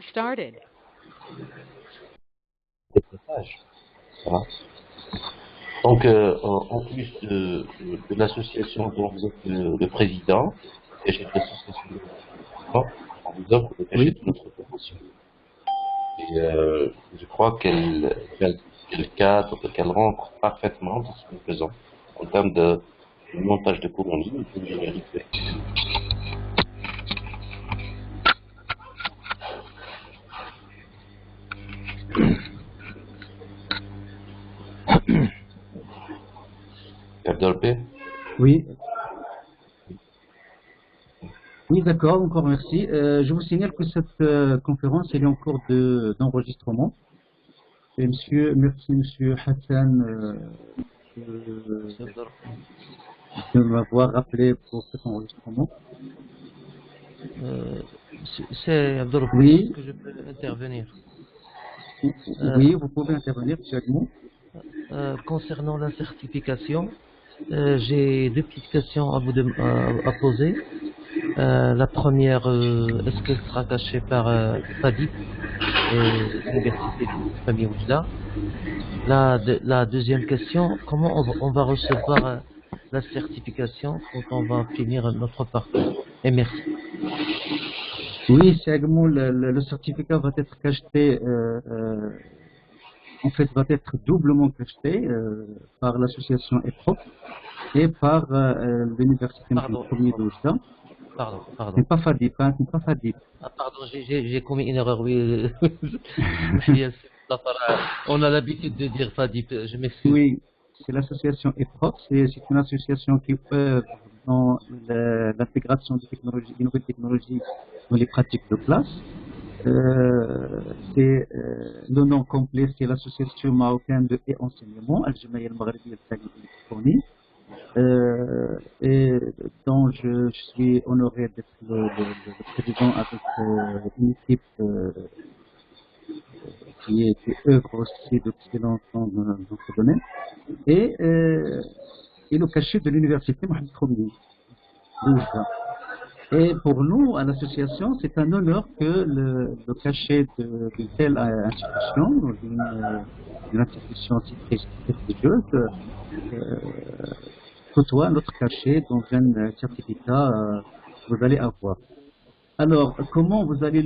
has started. Des messages. Voilà. Donc, en plus de l'association dont vous êtes le président, le cachet de l'association de président, on vous offre le cachet Oui. de notre formation. Et je crois qu'elle cadre, qu'elle rentre parfaitement dans ce que nous faisons en termes de montage de cours en ligne et d'ingénierie de texte. Abdolpé? Oui. Oui, d'accord, encore merci. Je vous signale que cette conférence elle est en cours d'enregistrement. Et merci Monsieur Hassan de m'avoir rappelé pour cet enregistrement. C'est Abdel Oui. Est-ce que je peux intervenir? Oui, vous pouvez intervenir, Monsieur Agmou. Concernant la certification, j'ai deux petites questions à poser. La première, est-ce qu'elle sera cachée par FADIP et l'Université de Famille Oujda? La deuxième question, comment on va recevoir la certification quand on va finir notre parcours? Et merci. Oui, c'est Agmou, le certificat va être cacheté, en fait, va être doublement cacheté par l'association EPROC et par l'Université Famille Oujda. Pardon. C'est pas FADIP, hein, c'est pas FADIP. Ah, pardon, j'ai commis une erreur, oui. On a l'habitude de dire FADIP, je m'excuse. Oui, c'est l'association EPROC, c'est une association qui œuvre dans l'intégration des technologies, des nouvelles technologies dans les pratiques de classe. Le nom complet, c'est l'association marocaine de e-enseignement, Al-Jamaïa al-Maghribiya al-Taghlib électronique. Et dont je suis honoré d'être le président avec une équipe qui œuvre aussi depuis longtemps dans ce domaine. Et le cachet de l'université Mohamed Khomeini. Et pour nous, à l'association, c'est un honneur que le cachet d'une telle institution, d'une institution si prestigieuse, côtoie notre cachet dans un certificat que vous allez avoir. Alors, comment vous allez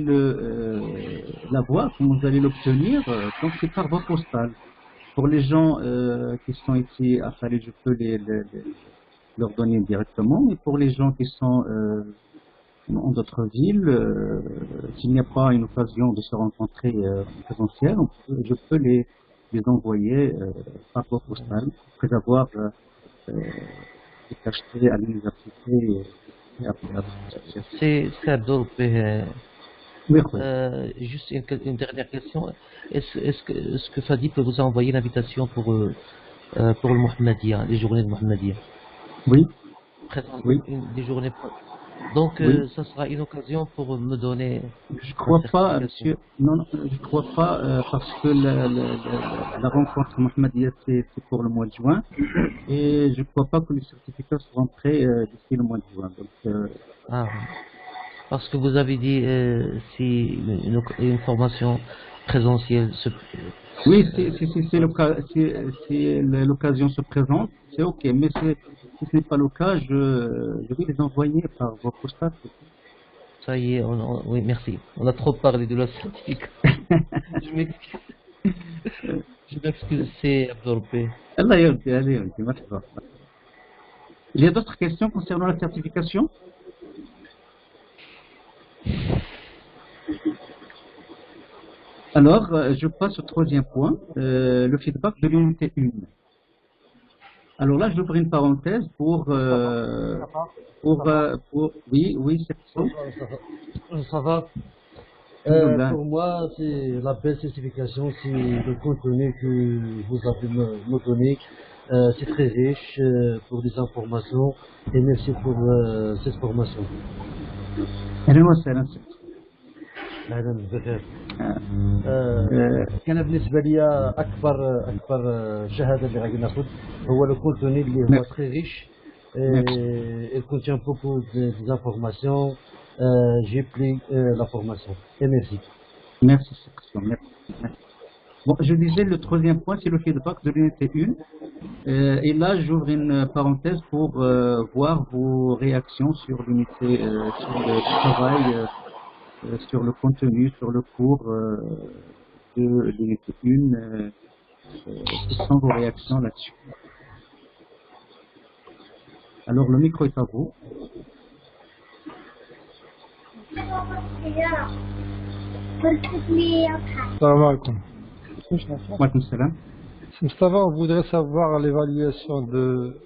l'avoir, comment vous allez l'obtenir? Donc, c'est par voie postale. Pour les gens qui sont ici à Khalid, je peux leur donner directement. Et pour les gens qui sont dans d'autres villes, s'il n'y a pas une occasion de se rencontrer en présentiel, je peux les envoyer par voie postale, après avoir acheté à l'université et après C'est Abdel. Oui, juste une dernière question. Est-ce que Fadi peut vous envoyer l'invitation pour le Mohammedia, les journées de Mohammedia? Oui. Oui. Des journées. Donc, oui. ça sera une occasion pour me donner. Je crois pas, monsieur. Non, je crois pas, parce que la rencontre Mohammedia, c'est pour le mois de juin. Et je crois pas que les certificats seront prêts d'ici le mois de juin. Donc, parce que vous avez dit si une formation présentielle se... Oui, si l'occasion se présente, c'est ok. Mais si ce n'est pas le cas, je vais les envoyer par vos postal. Ça y est, oui, merci. On a trop parlé de la certificat. Je m'excuse. Je m'excuse, c'est Abdorpé. Il y a d'autres questions concernant la certification? Alors, je passe au troisième point, le feedback de l'unité 1. Alors là, je ouvre une parenthèse pour oui, c'est ça. Ça va. Pour moi, c'est la belle certification, c'est le contenu que vous avez me donné. C'est très riche pour des informations et merci pour cette formation. أهلا بخير. كان بالنسبة لي أكبر شهادة اللي غادي ناخذ هو لو كونتوني اللي هو très riche. Il contient beaucoup d'informations. J'ai pris la formation. Et merci. Merci, section. Merci. Bon, je disais, le troisième point, c'est le feedback de l'unité 1. Et là, j'ouvre une parenthèse pour voir vos réactions sur l'unité, sur le travail, sur le contenu, sur le cours de l'unité 1. Quelles sont vos réactions là-dessus? Alors, le micro est à vous. Salam alaikum. Walaikum salam. Mustafa, on voudrait savoir l'évaluation de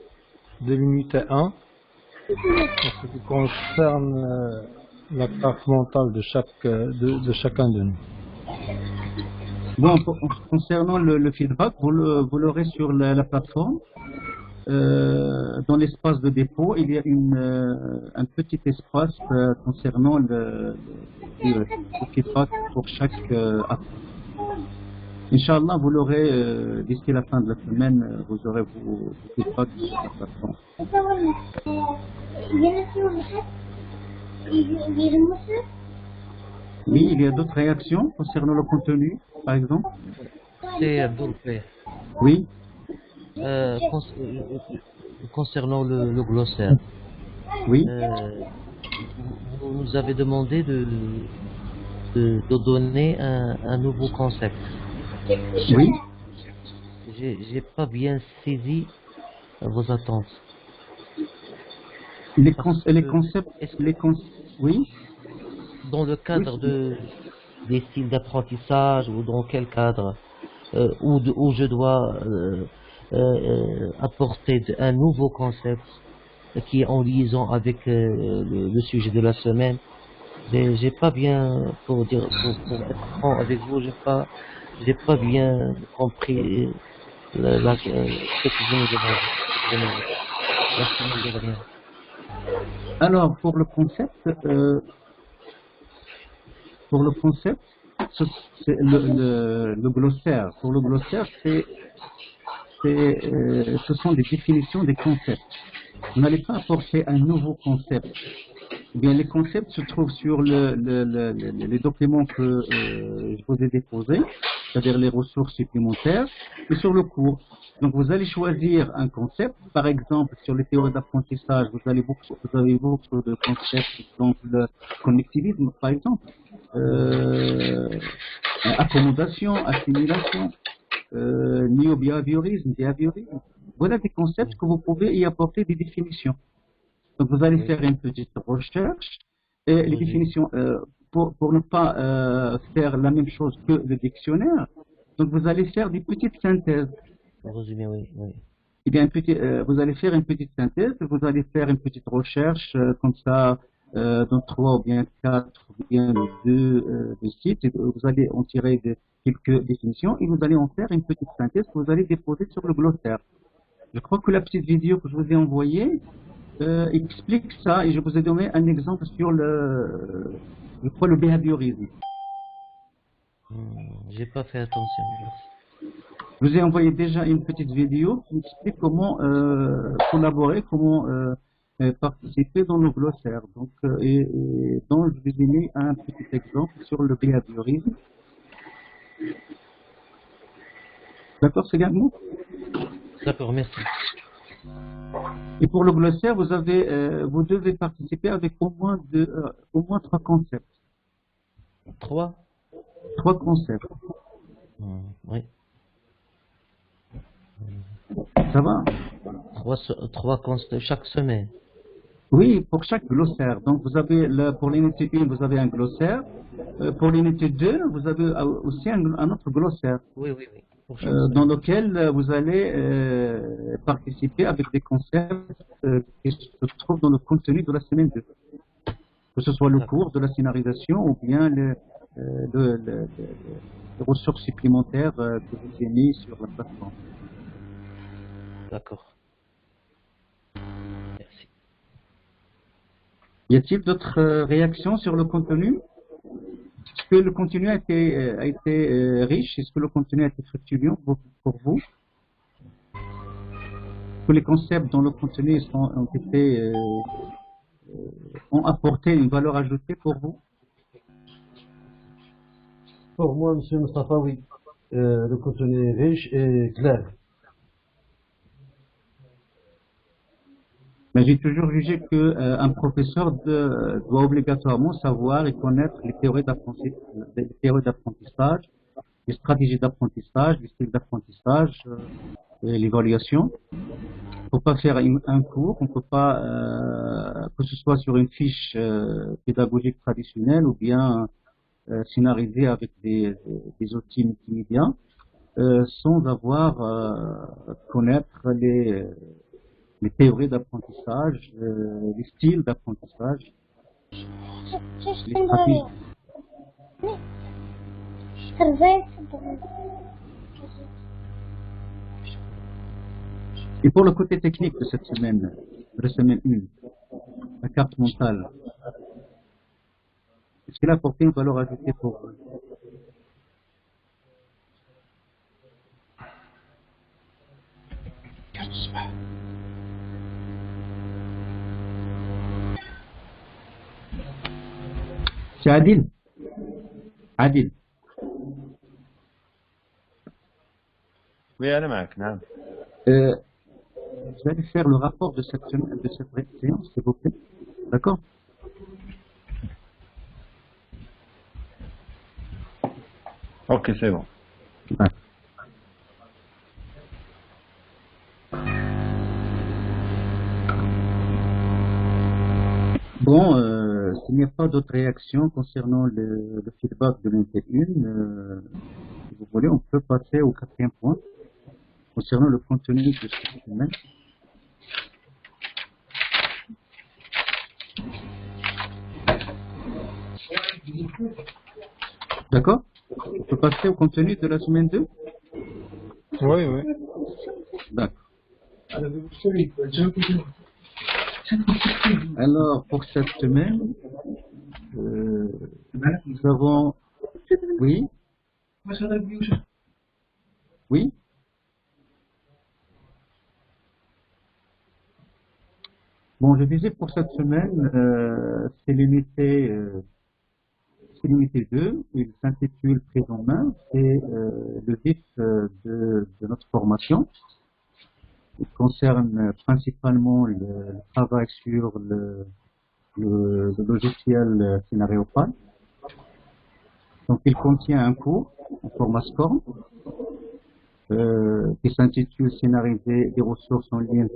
l'unité 1 en ce qui concerne la carte mentale de chacun de nous. Bon, concernant le feedback, vous l'aurez sur la plateforme. Dans l'espace de dépôt, il y a un petit espace concernant le feedback pour chaque app. Inch'Allah, vous l'aurez d'ici la fin de la semaine, vous aurez vos feedbacks sur la plateforme. Oui, il y a d'autres réactions concernant le contenu, par exemple. C'est Abdul. Oui. Concernant le glossaire, oui. Vous nous avez demandé de donner un nouveau concept. Oui. J'ai pas bien saisi vos attentes. Les concepts, oui. Dans le cadre des styles d'apprentissage ou dans quel cadre où je dois apporter un nouveau concept qui est en liaison avec le sujet de la semaine. J'ai pas bien, pour être franc avec vous, j'ai pas bien compris ce que vous me demandez. Merci, de rien. Alors, pour le concept, c'est le glossaire. Pour le glossaire, ce sont des définitions des concepts. Vous n'allez pas apporter un nouveau concept. Eh bien, les concepts se trouvent sur les documents que je vous ai déposés, c'est-à-dire les ressources supplémentaires, et sur le cours. Donc, vous allez choisir un concept. Par exemple, sur les théories d'apprentissage, vous avez beaucoup de concepts, donc le connectivisme, par exemple, accommodation, assimilation, néo-behaviorisme, behaviorisme. Voilà des concepts que vous pouvez y apporter des définitions. Donc, vous allez faire une petite recherche et les définitions, pour ne pas faire la même chose que le dictionnaire, donc vous allez faire des petites synthèses. En résumé, oui. Eh bien, vous allez faire une petite synthèse, vous allez faire une petite recherche comme ça, dans 3 ou bien 4 ou bien 2 sites, et vous allez en tirer quelques définitions et vous allez en faire une petite synthèse que vous allez déposer sur le glossaire. Je crois que la petite vidéo que je vous ai envoyée explique ça, et je vous ai donné un exemple sur le behaviorisme. J'ai pas fait attention. Merci. Je vous ai envoyé déjà une petite vidéo qui explique comment collaborer, comment participer dans le glossaire. Donc, et dont je vous ai mis un petit exemple sur le behaviorisme. D'accord, c'est bien bon? D'accord, merci. Et pour le glossaire, vous devez participer avec au moins 3 concepts. 3 concepts. Oui. Ça va? 3 concepts chaque semaine. Oui, pour chaque glossaire. Donc, vous avez pour l'unité 1, vous avez un glossaire. Pour l'unité 2, vous avez aussi un autre glossaire. Oui. Dans lequel vous allez participer avec des concepts qui se trouvent dans le contenu de la semaine 2. Que ce soit le cours de la scénarisation ou bien les ressources supplémentaires que je vous ai mis sur la plateforme. D'accord. Merci. Y a-t-il d'autres réactions sur le contenu? Est-ce que le contenu a été riche? Est-ce que le contenu a été fructueux pour vous? Que les concepts dans le contenu ont apporté une valeur ajoutée pour vous? Pour moi, Monsieur Mustafa, oui. Le contenu est riche et clair. Mais j'ai toujours jugé que un professeur doit obligatoirement savoir et connaître les théories d'apprentissage, les stratégies d'apprentissage, les styles d'apprentissage et l'évaluation. Il ne faut pas faire un cours, on ne peut pas, que ce soit sur une fiche pédagogique traditionnelle ou bien scénarisée avec des outils multimédia, sans avoir connaître les théories d'apprentissage, les styles d'apprentissage, les stratégies. Et pour le côté technique de cette semaine, de la semaine 1, la carte mentale, est-ce qu'elle a apporté une valeur ajoutée pour vous? C'est Adil. Adil. Oui, أنا معك نعم. Vous allez faire le rapport de cette semaine, de cette séance, s'il vous plaît. D'accord? Ok, c'est bon. Ouais. Bon, s'il n'y a pas d'autres réactions concernant le feedback de l'UNT1, si vous voulez, on peut passer au 4e point concernant le contenu de cette semaine. D'accord? On peut passer au contenu de la semaine 2? Oui, oui. D'accord. Alors, pour cette semaine, nous avons... Oui? Oui? Bon, je disais pour cette semaine, c'est l'unité 2, il s'intitule Prise en main, c'est le vif de notre formation. Il concerne principalement le travail sur le logiciel Scénario-Pal. Donc il contient un cours en format SCORM qui s'intitule Scénariser des ressources en ligne,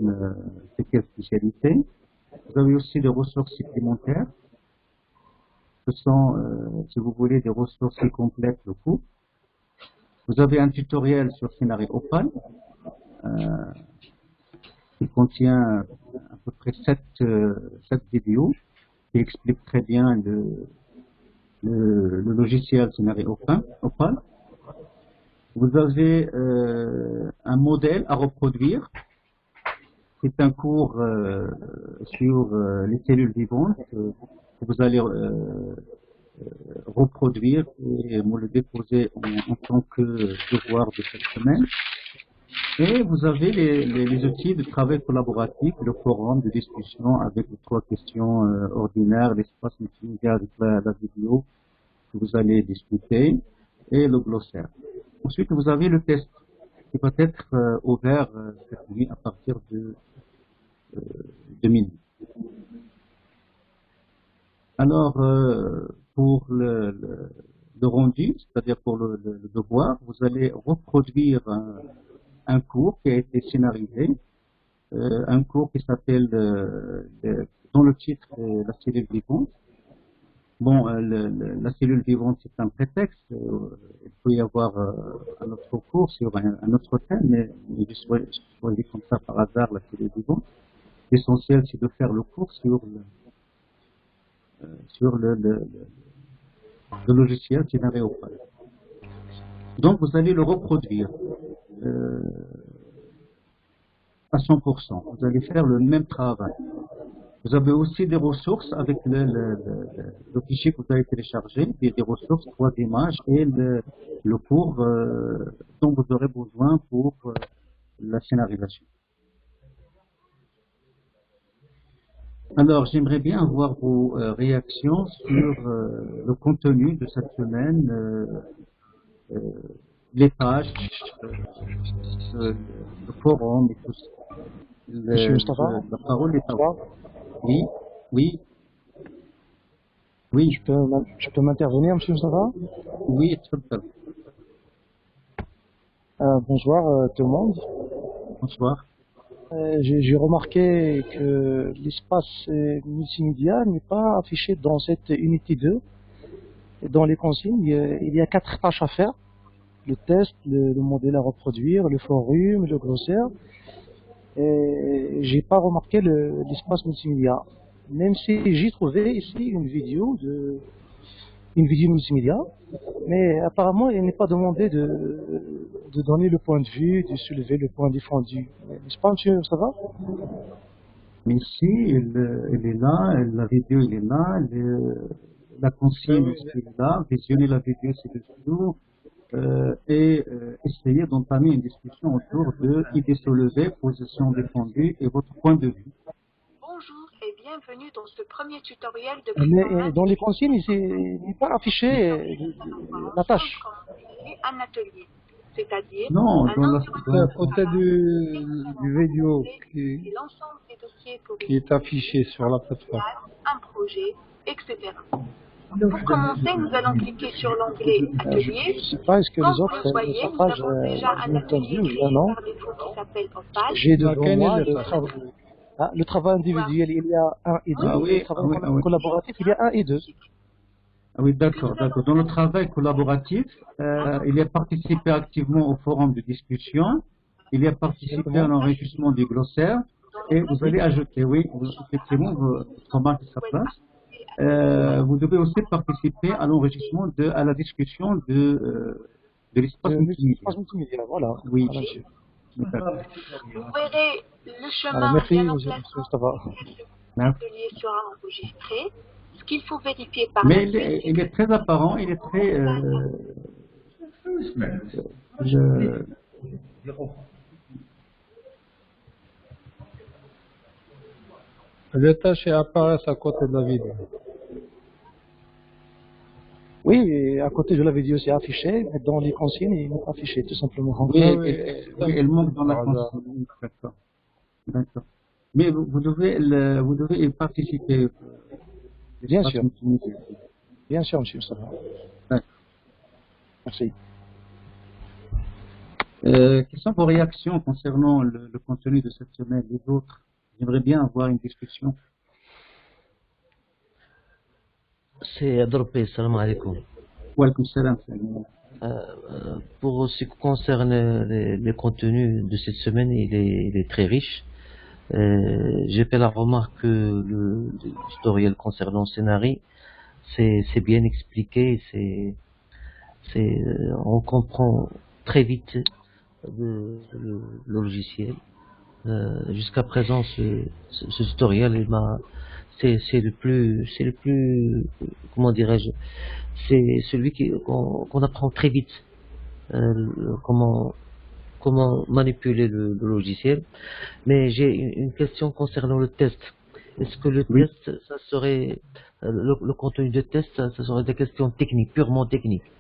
c'est quelle spécialité. Vous avez aussi des ressources supplémentaires. Ce sont, si vous voulez, des ressources qui complètent le cours. Vous avez un tutoriel sur Scénario-Pal qui contient à peu près 7 vidéos qui expliquent très bien le logiciel Scénario-Opal. Vous avez un modèle à reproduire. C'est un cours sur les cellules vivantes que vous allez reproduire et me le déposer en tant que devoir de cette semaine. Et vous avez les outils de travail collaboratif, le forum de discussion avec les 3 questions ordinaires, l'espace multimédia avec la vidéo que vous allez discuter et le glossaire. Ensuite, vous avez le test qui va être ouvert cette nuit à partir de minuit. Alors, pour le rendu, c'est-à-dire pour le devoir, vous allez reproduire un cours qui a été scénarisé, un cours qui s'appelle, dont le titre est la cellule vivante. Bon, la cellule vivante, c'est un prétexte. Il peut y avoir un autre cours sur un autre thème, mais je choisis comme ça par hasard la cellule vivante. L'essentiel, c'est de faire le cours sur le logiciel Scénario-Pal. Donc, vous allez le reproduire à 100%. Vous allez faire le même travail. Vous avez aussi des ressources avec le fichier que vous avez téléchargé, des ressources, 3 images et le cours dont vous aurez besoin pour la scénarisation. Alors, j'aimerais bien avoir vos réactions sur le contenu de cette semaine les pages, le forum et tout ça. Monsieur Mustafa, La parole est à vous. bonsoir. Oui, oui, oui, Je peux m'intervenir, Monsieur Mustafa? oui, tfaddal. Bonsoir tout le monde. Bonsoir. J'ai remarqué que l'espace multimédia n'est pas affiché dans cette unité 2. Et dans les consignes, il y a 4 tâches à faire. Le test, le modèle à reproduire, le forum, le glossaire. Et j'ai pas remarqué l'espace multimédia. Même si j'ai trouvé ici une vidéo multimédia, mais apparemment il n'est pas demandé de donner le point de vue, de soulever le point défendu. N'est-ce pas, monsieur, ça va? Mais si, elle est là, la vidéo elle est là, la consigne aussi est là, visionner la vidéo c'est dessous, essayer d'entamer une discussion autour de idées soulevées, position défendue et votre point de vue. Bonjour et bienvenue dans ce premier tutoriel de Mais dans les consignes, il n'est pas affiché la tâche. un atelier, c'est-à-dire Non, un dans la, C'est à côté du vidéo et l'ensemble des dossiers pour qui est affiché sur la plateforme. un projet, etc. Pour commencer, nous allons cliquer sur l'onglet Atelier. Je ne sais pas, est-ce que Comme les vous autres le voyez, nous passages avons déjà un ont entendu atelier ou créé bien non? par défaut qui s'appelle Opal. J'ai devant Quel moi est le travail? le travail individuel, il y a 1 et 2. Ah oui, Le travail ah oui. collaboratif, il y a 1 et 2. Ah oui, d'accord, d'accord. Dans le travail collaboratif, il y a participé activement au forum de discussion, il y a participé à l'enrichissement du glossaire, et vous allez ajouter, oui, effectivement, votre marque sa place. Vous devez aussi participer à l'enrichissement à la discussion de l'espace multimédia. L'espace multimédia, voilà. Oui. Voilà, monsieur. D'accord. Vous verrez le chemin Alors, merci, vers monsieur l'emplacement Mustafa. l'atelier sera enregistré. Ce qu'il faut vérifier par Mais la suite, il est très apparent, il est très... Les tâches apparaissent à côté de la vidéo. Oui, et à côté de la vidéo, c'est affiché, mais dans les consignes, il n'est pas affiché, tout simplement. Oui, oui, elle manque dans la voilà. consigne. D'accord. D'accord. Mais vous devez y participer. Bien sûr. Bien sûr, monsieur Mustafa. D'accord. Merci. Quelles sont vos réactions concernant le contenu de cette semaine, les autres? J'aimerais bien avoir une discussion. C'est Adropé, salam alaikum. Walaikum salam. Pour ce qui concerne les contenus de cette semaine, il est très riche. J'ai fait la remarque que le tutoriel concernant le scénario, c'est bien expliqué, on comprend très vite le logiciel. Jusqu'à présent, ce tutoriel, c'est le plus, comment dirais-je, c'est celui qu'on apprend très vite, comment manipuler le logiciel. Mais j'ai une question concernant le test. Est-ce que le test, ça serait le contenu de test, ça serait des questions techniques, purement techniques?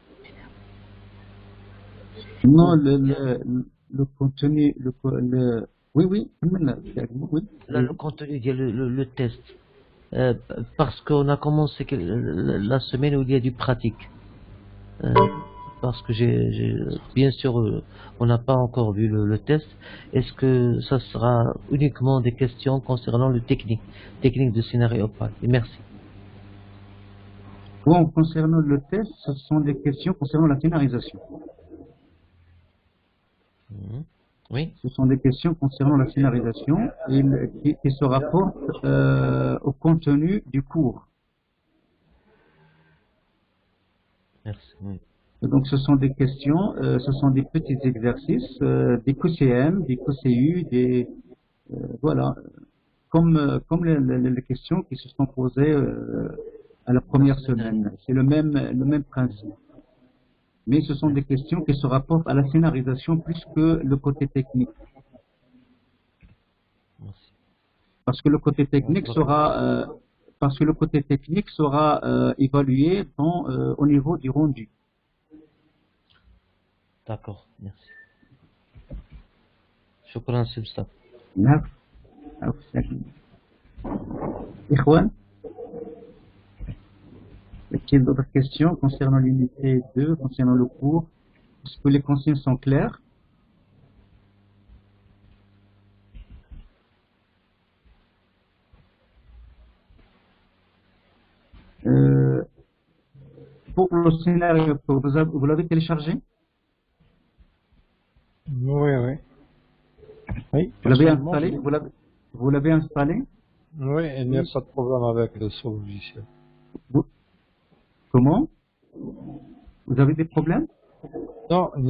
Non, le contenu, oui, oui, oui. Là, le contenu, il y a le test. Parce qu'on a commencé la semaine où il y a du pratique. Parce que bien sûr, on n'a pas encore vu le test. Est-ce que ça sera uniquement des questions concernant le technique de scénario Opal? Et merci. Bon, concernant le test, ce sont des questions concernant la scénarisation. Oui. Ce sont des questions concernant la scénarisation qui se rapportent au contenu du cours. Merci. Oui. Donc ce sont des questions, ce sont des petits exercices, des QCM, des QCU, voilà, comme les questions qui se sont posées à la première semaine. C'est le même principe. Mais ce sont des questions qui se rapportent à la scénarisation plus que le côté technique. Merci. Parce que le côté technique sera évalué au niveau du rendu. D'accord, merci. شكرا سي مصطفى. نعم. إخوان, est-ce qu'il y a d'autres questions concernant l'unité 2, concernant le cours? Est-ce que les consignes sont claires? Pour le scénario, vous l'avez téléchargé? Oui, oui. Oui, Vous l'avez personnellement, installé? Vous l'avez installé? Oui, il n'y a pas de problème avec ce logiciel. Comment? Vous avez des problèmes? Non, il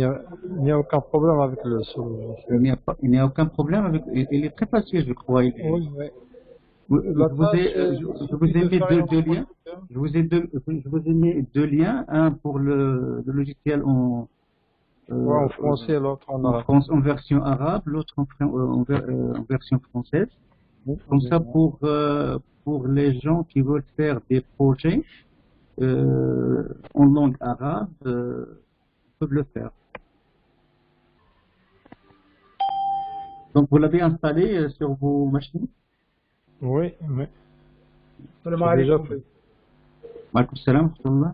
n'y a aucun problème avec ce logiciel. Il n'y a aucun problème avec. Il est très facile, je crois. Oui, oui. Je vous ai mis deux liens. Je vous ai mis deux liens, un pour le logiciel en français et l'autre en arabe. En version arabe, l'autre en version française. Comme ça, pour les gens qui veulent faire des projets en langue arabe, peuvent le faire. Donc, vous l'avez installé sur vos machines? Oui, oui. السلام عليكم. وعليكم السلام ورحمة الله.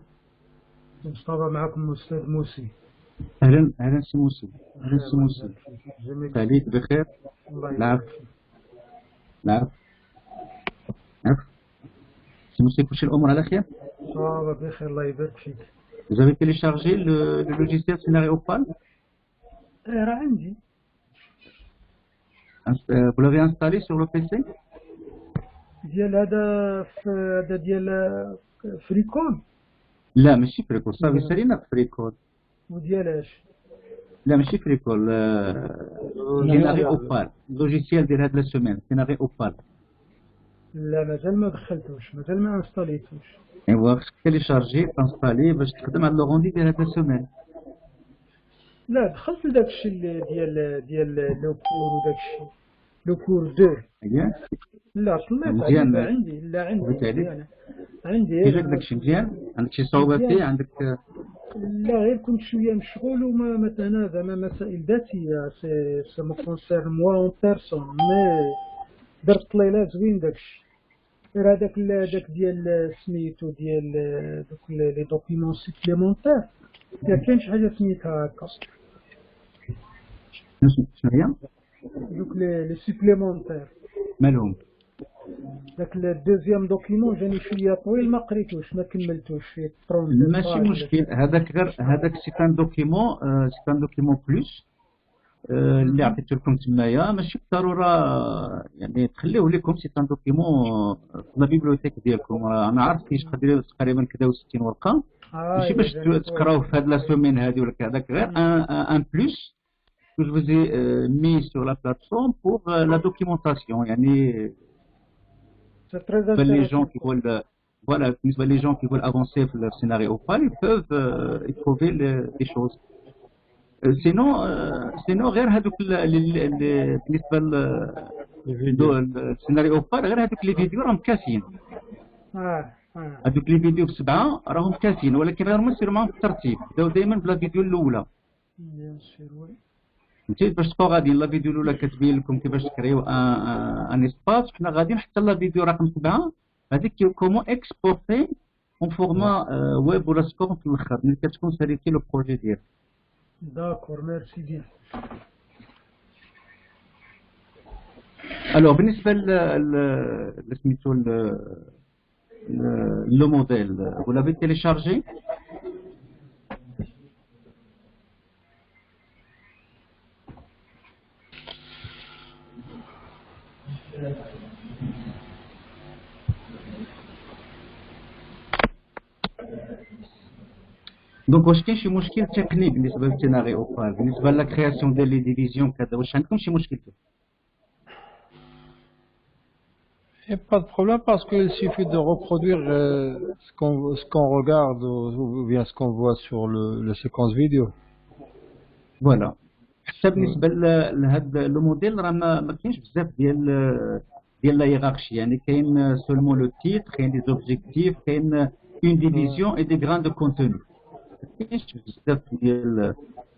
مصطفى معكم أستاذ موسي. أهلا سي موسى. أهلا سي موسى. ساليك بخير؟ العفو. العفو. العفو. سي موسى كلشي الأمور على خير؟ بخير الله يبارك فيك. Vous avez téléchargé le logiciel Scénario Opal? راه عندي. Vous l'avez installé sur le PC? ديال هذا ديال فريكون. لا ماشي فريكول، صافي سالينا فريكول. وديال اش؟ لا ماشي فريكول، سيناري اوبال، لوجيسيال ديال هاد لا سيمين، سيناري اوبال. لا مازال ما دخلتوش، مازال ما انستاليتوش. ايوا خصك تيليشارجي تانستالي باش تخدم على لوغوندي ديال هاد لا سيمين. لا دخلت لداكشي ديال لو كور وداكشي لو كور 2. اييه لا طلعت مزيان. عندي عندي كي جاك داكشي مزيان؟ عندك شي صعوبات فيه؟ عندك؟ لا غير كنت شويه مشغول وما مثلا زعما مسائل ذاتيه سي مو كونسيرن موا اون بيرسون مي درت طليله زوين داكشي. غير هذاك ديال سميتو ديال دوك لي دوكيمون سيبليمونتير ما كاينش حاجه سميتها هكا. شنو هي؟ دوك لي سيبليمونتير مالهم؟ داك الدوزيام دوكيمون جاني شويه طويل ما قريتوش ما كملتوش فيه 30. ماشي مشكل، هذاك سي ان دوكيمون بلوس اللي عطيت لكم تمايا، ماشي بالضروره يعني تخليوه لكم. سي ان دوكيمون في لا بيبليوتيك ديالكم. انا عارف كاين تقريبا كذا 60 ورقه، ماشي باش تقراوه في هاد لا سومين هادي ولا هذاك، غير ان بلوس que je vous ai mis sur la plateforme pour la documentation. يعني les gens qui veulent, voilà, les gens qui veulent avancer pour leur scénario Opal, ils peuvent y trouver des choses. sinon غير هذوك بالنسبه للسيناريو Opal، غير هذوك لي فيديو راهم كافيين. هذوك لي فيديو بسبعه راهم كافيين، ولكن غير ما سير معاهم في الترتيب، بداو دائما بلا فيديو الاولى. فهمتي؟ باش تبقاو غاديين لا فيديو الاولى كتبين لكم كيفاش تكريو ان اسباس، حنا غاديين حتى لا فيديو رقم 7 هذيك كومون اكسبورتي اون فورما ويب ولا سكور في الاخر ملي كتكون ساليتي لو بروجي ديالك. داكور ميرسي بيان. الوغ بالنسبه سميتو لو موديل، vous l'avez téléchargé؟ دونك واش كاين شي مشكل تقني بالنسبه للسيناريو اوبال، بالنسبه لا كرياسيون ديال لي ديفيزيون كذا، واش عندكم شي مشكل فيه؟ Il n'y a pas de problème parce qu'il suffit de reproduire ce qu'on regarde ou bien ce qu'on voit sur la séquence vidéo. Voilà. حتى بالنسبه لهذا لو موديل راه ما كاينش بزاف ديال لا هيرارشي، يعني كاين سولمون لو تيتر، كاين دي زوبجيكتيف، كاين اون ديفيزيون اي دي غران دو كونتوني. كاينش بزاف ديال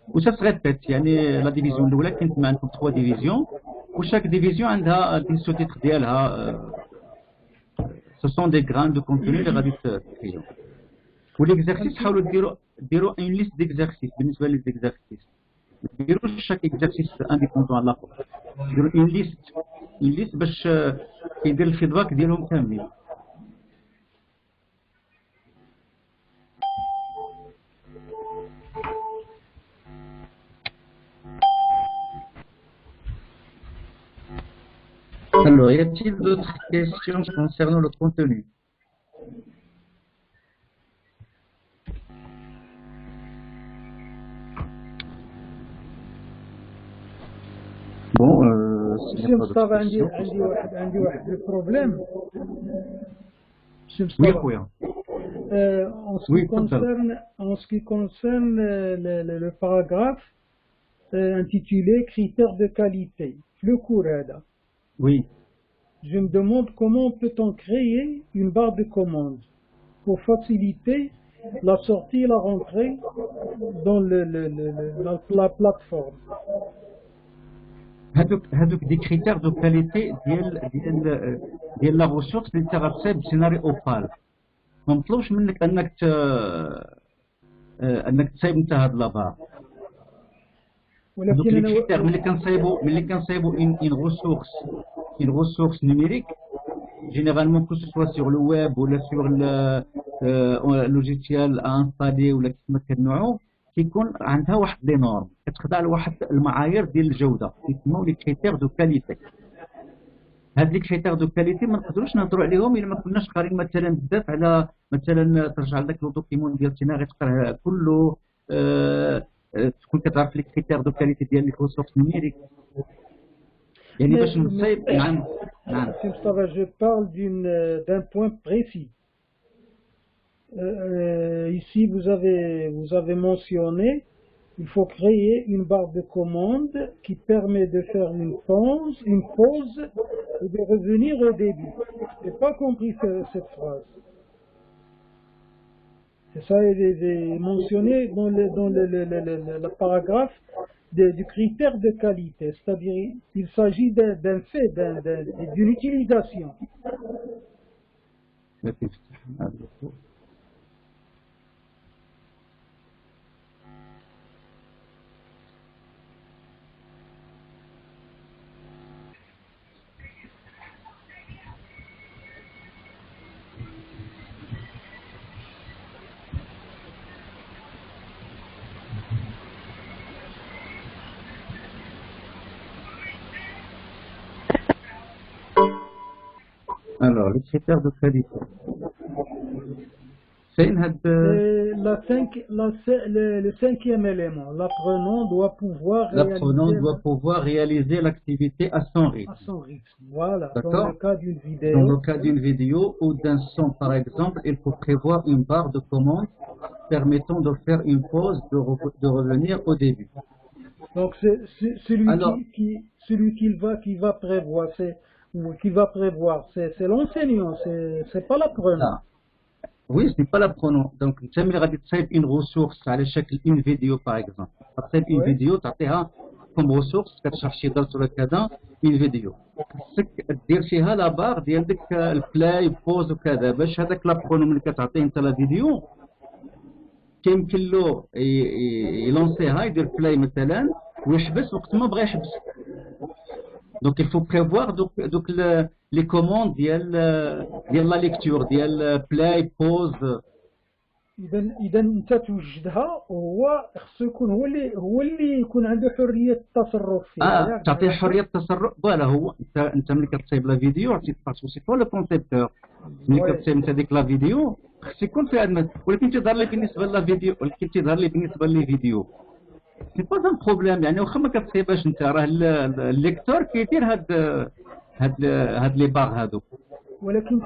وتتغيبيت يعني لا ديفيزيون الاولى كانت مع عندكم 3 ديفيزيون وشاك ديفيزيون عندها دي سو تيتر ديالها سو سون دي غران دو كونتوني اللي غادي تكريو وليكزارسيس حاولوا ديروا اون ليست ديكزارسيس بالنسبه لي ديكزارسيس ديروا شاك اكزارسيس انديبوندون على الاخر ديروا اون ليست باش كيدير الفيدباك ديالهم كاملين. Alors, y a-t-il d'autres questions concernant le contenu? Bon, سي مصطفى عندي واحد البروبليم. سي oui, مصطفى خويا. en ce qui concerne le paragraphe intitulé critères de qualité, le cours هذا. Oui. Je me demande comment peut-on créer une barre de commande pour faciliter la sortie et la rentrée dans la plateforme. هذوك دي كريتير دو كاليتي ديال لا ريسورس اللي انت غتصايب بسيناريو اوبال. ما مطلوبش منك انك تصايب انت هاد لابار. ولكن انا كريتير ملي كنصايبوا اون ريسورس نيميريك جينيرالمون كو سوا سور لو ويب ولا سور لوجيسيال انستالي ولا كيف ما كنوعو كيكون عندها واحد لي نورم كتخضع لواحد المعايير ديال الجوده كيسموا لي كريتير دو كاليتي. هاد لي كريتير دو كاليتي ما نقدروش نهضروا عليهم الا ما كناش قارين مثلا بزاف على مثلا ترجع لذاك لو دوكيمون ديال تينا غتقرا كله تكون كتعرف لي كريتير دو كاليتي ديال لي ريسورس نيميريك يعني باش نصايب. نعم سي مصطفى je parle d'un point précis. Ici vous avez mentionné il faut créer une barre de commande qui permet de faire une pause et de revenir au début. Je n'ai pas compris cette phrase. C'est ça est mentionné dans le paragraphe du critère de qualité, c'est-à-dire il s'agit d'un fait, d'une utilisation. Alors, les critères de qualité. C'est le cinquième élément. L'apprenant doit pouvoir réaliser l'activité à son rythme. À son rythme, voilà. Dans le cas d'une vidéo. Dans le cas d'une vidéo ou d'un son, par exemple, il faut prévoir une barre de commande permettant de faire une pause, de revenir au début. Donc, celui qui va prévoir, c'est l'enseignant, c'est pas l'apprenant. Oui, ce n'est pas l'apprenant. Donc, tu as une ressource à l'échec, une vidéo par exemple. Tu as une vidéo, tu as comme ressource, tu as cherché dans le cadre une vidéo. Tu as la barre, tu as le play, pause ou كذا باش هذاك l'apprenant اللي كتعطيه انت لا فيديو كيمكن له يلونسيها يدير بلاي مثلا ويحبس وقت ما بغى يحبس. Donc il faut prévoir donc les commandes ديال la lecture ديال play pause. اذا انت توجدها وهو خصو يكون هو اللي يكون عنده حريه التصرف فيها. تعطيه حريه التصرف. فوالا هو انت ملي كتصايب لا فيديو عرفتي سي كون لو كونسيبتور ملي كتصايب انت ديك لا فيديو خص يكون فيها ولكن تيظهر لي بالنسبه لا فيديو لي فيديو سي با ان بروبليم يعني واخا ما كتصايبهاش انت راه الليكتور كيدير هاد لي باغ هادو. ولكن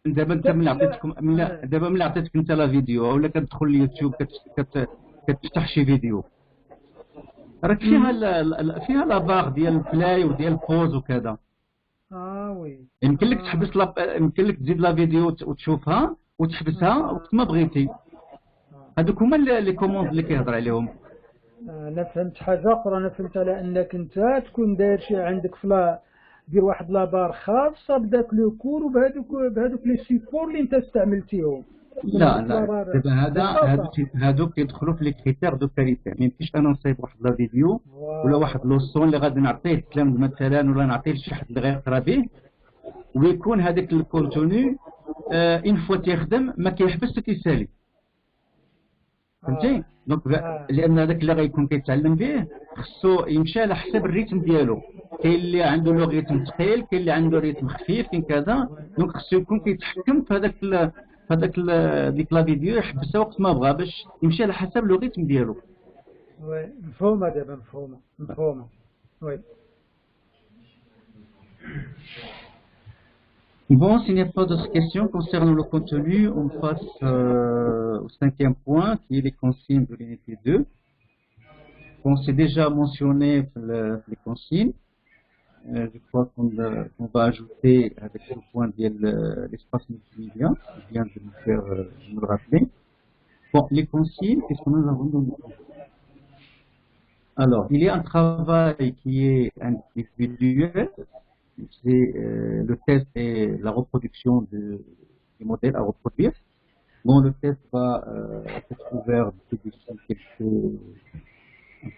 دابا انت ملي عطيتك انت لا فيديو ولا كتدخل اليوتيوب كتفتح شي فيديو راك فيها لا باغ ديال البلاي وديال البوز وكذا. وي يمكن لك يمكن لك تزيد لا فيديو وتشوفها وتحبسها وقت ما بغيتي. هذوك هما لي كوموند اللي كيهضر عليهم. انا فهمت حاجه اخرى، انا فهمت على انك انت تكون داير شي عندك دير واحد لابار خاصه بداك لو كور وبهذوك لي سيبور اللي انت استعملتيهم. لا دابا هادوك يدخلوا في لي كريتير دو كاليتي. ما يمكنش انا نصايب واحد لا فيديو ولا واحد لوسون اللي غادي نعطيه التلاميذ مثلا ولا نعطيه لشي حد اللي غيقرا به ويكون هذاك الكونتوني اون فوا تيخدم ما كيحبسش تيسالي. فهمتي؟ دونك لان هذاك اللي غيكون كيتعلم به خصو يمشي على حسب الريتم ديالو. كاين اللي عنده لو ريتم ثقيل، كاين اللي عنده ريتم خفيف، كاين كذا. دونك خصو يكون كيتحكم في هذاك ديك لا فيديو، يحبسها وقت ما بغا باش يمشي على حسب لو ريتم ديالو. وي مفهومه دابا، مفهومه. وي Bon, s'il n'y a pas d'autres questions concernant le contenu, on passe au 5e point, qui est les consignes de l'unité 2. On s'est déjà mentionné les consignes. Je crois qu'on va ajouter avec le point de l'espace multimédia, qui vient de me le rappeler. Bon, les consignes, qu'est-ce que nous avons donné? Alors, il y a un travail qui est individuel. C'est le test et la reproduction du modèle à reproduire. Bon, le test va être ouvert d'ici à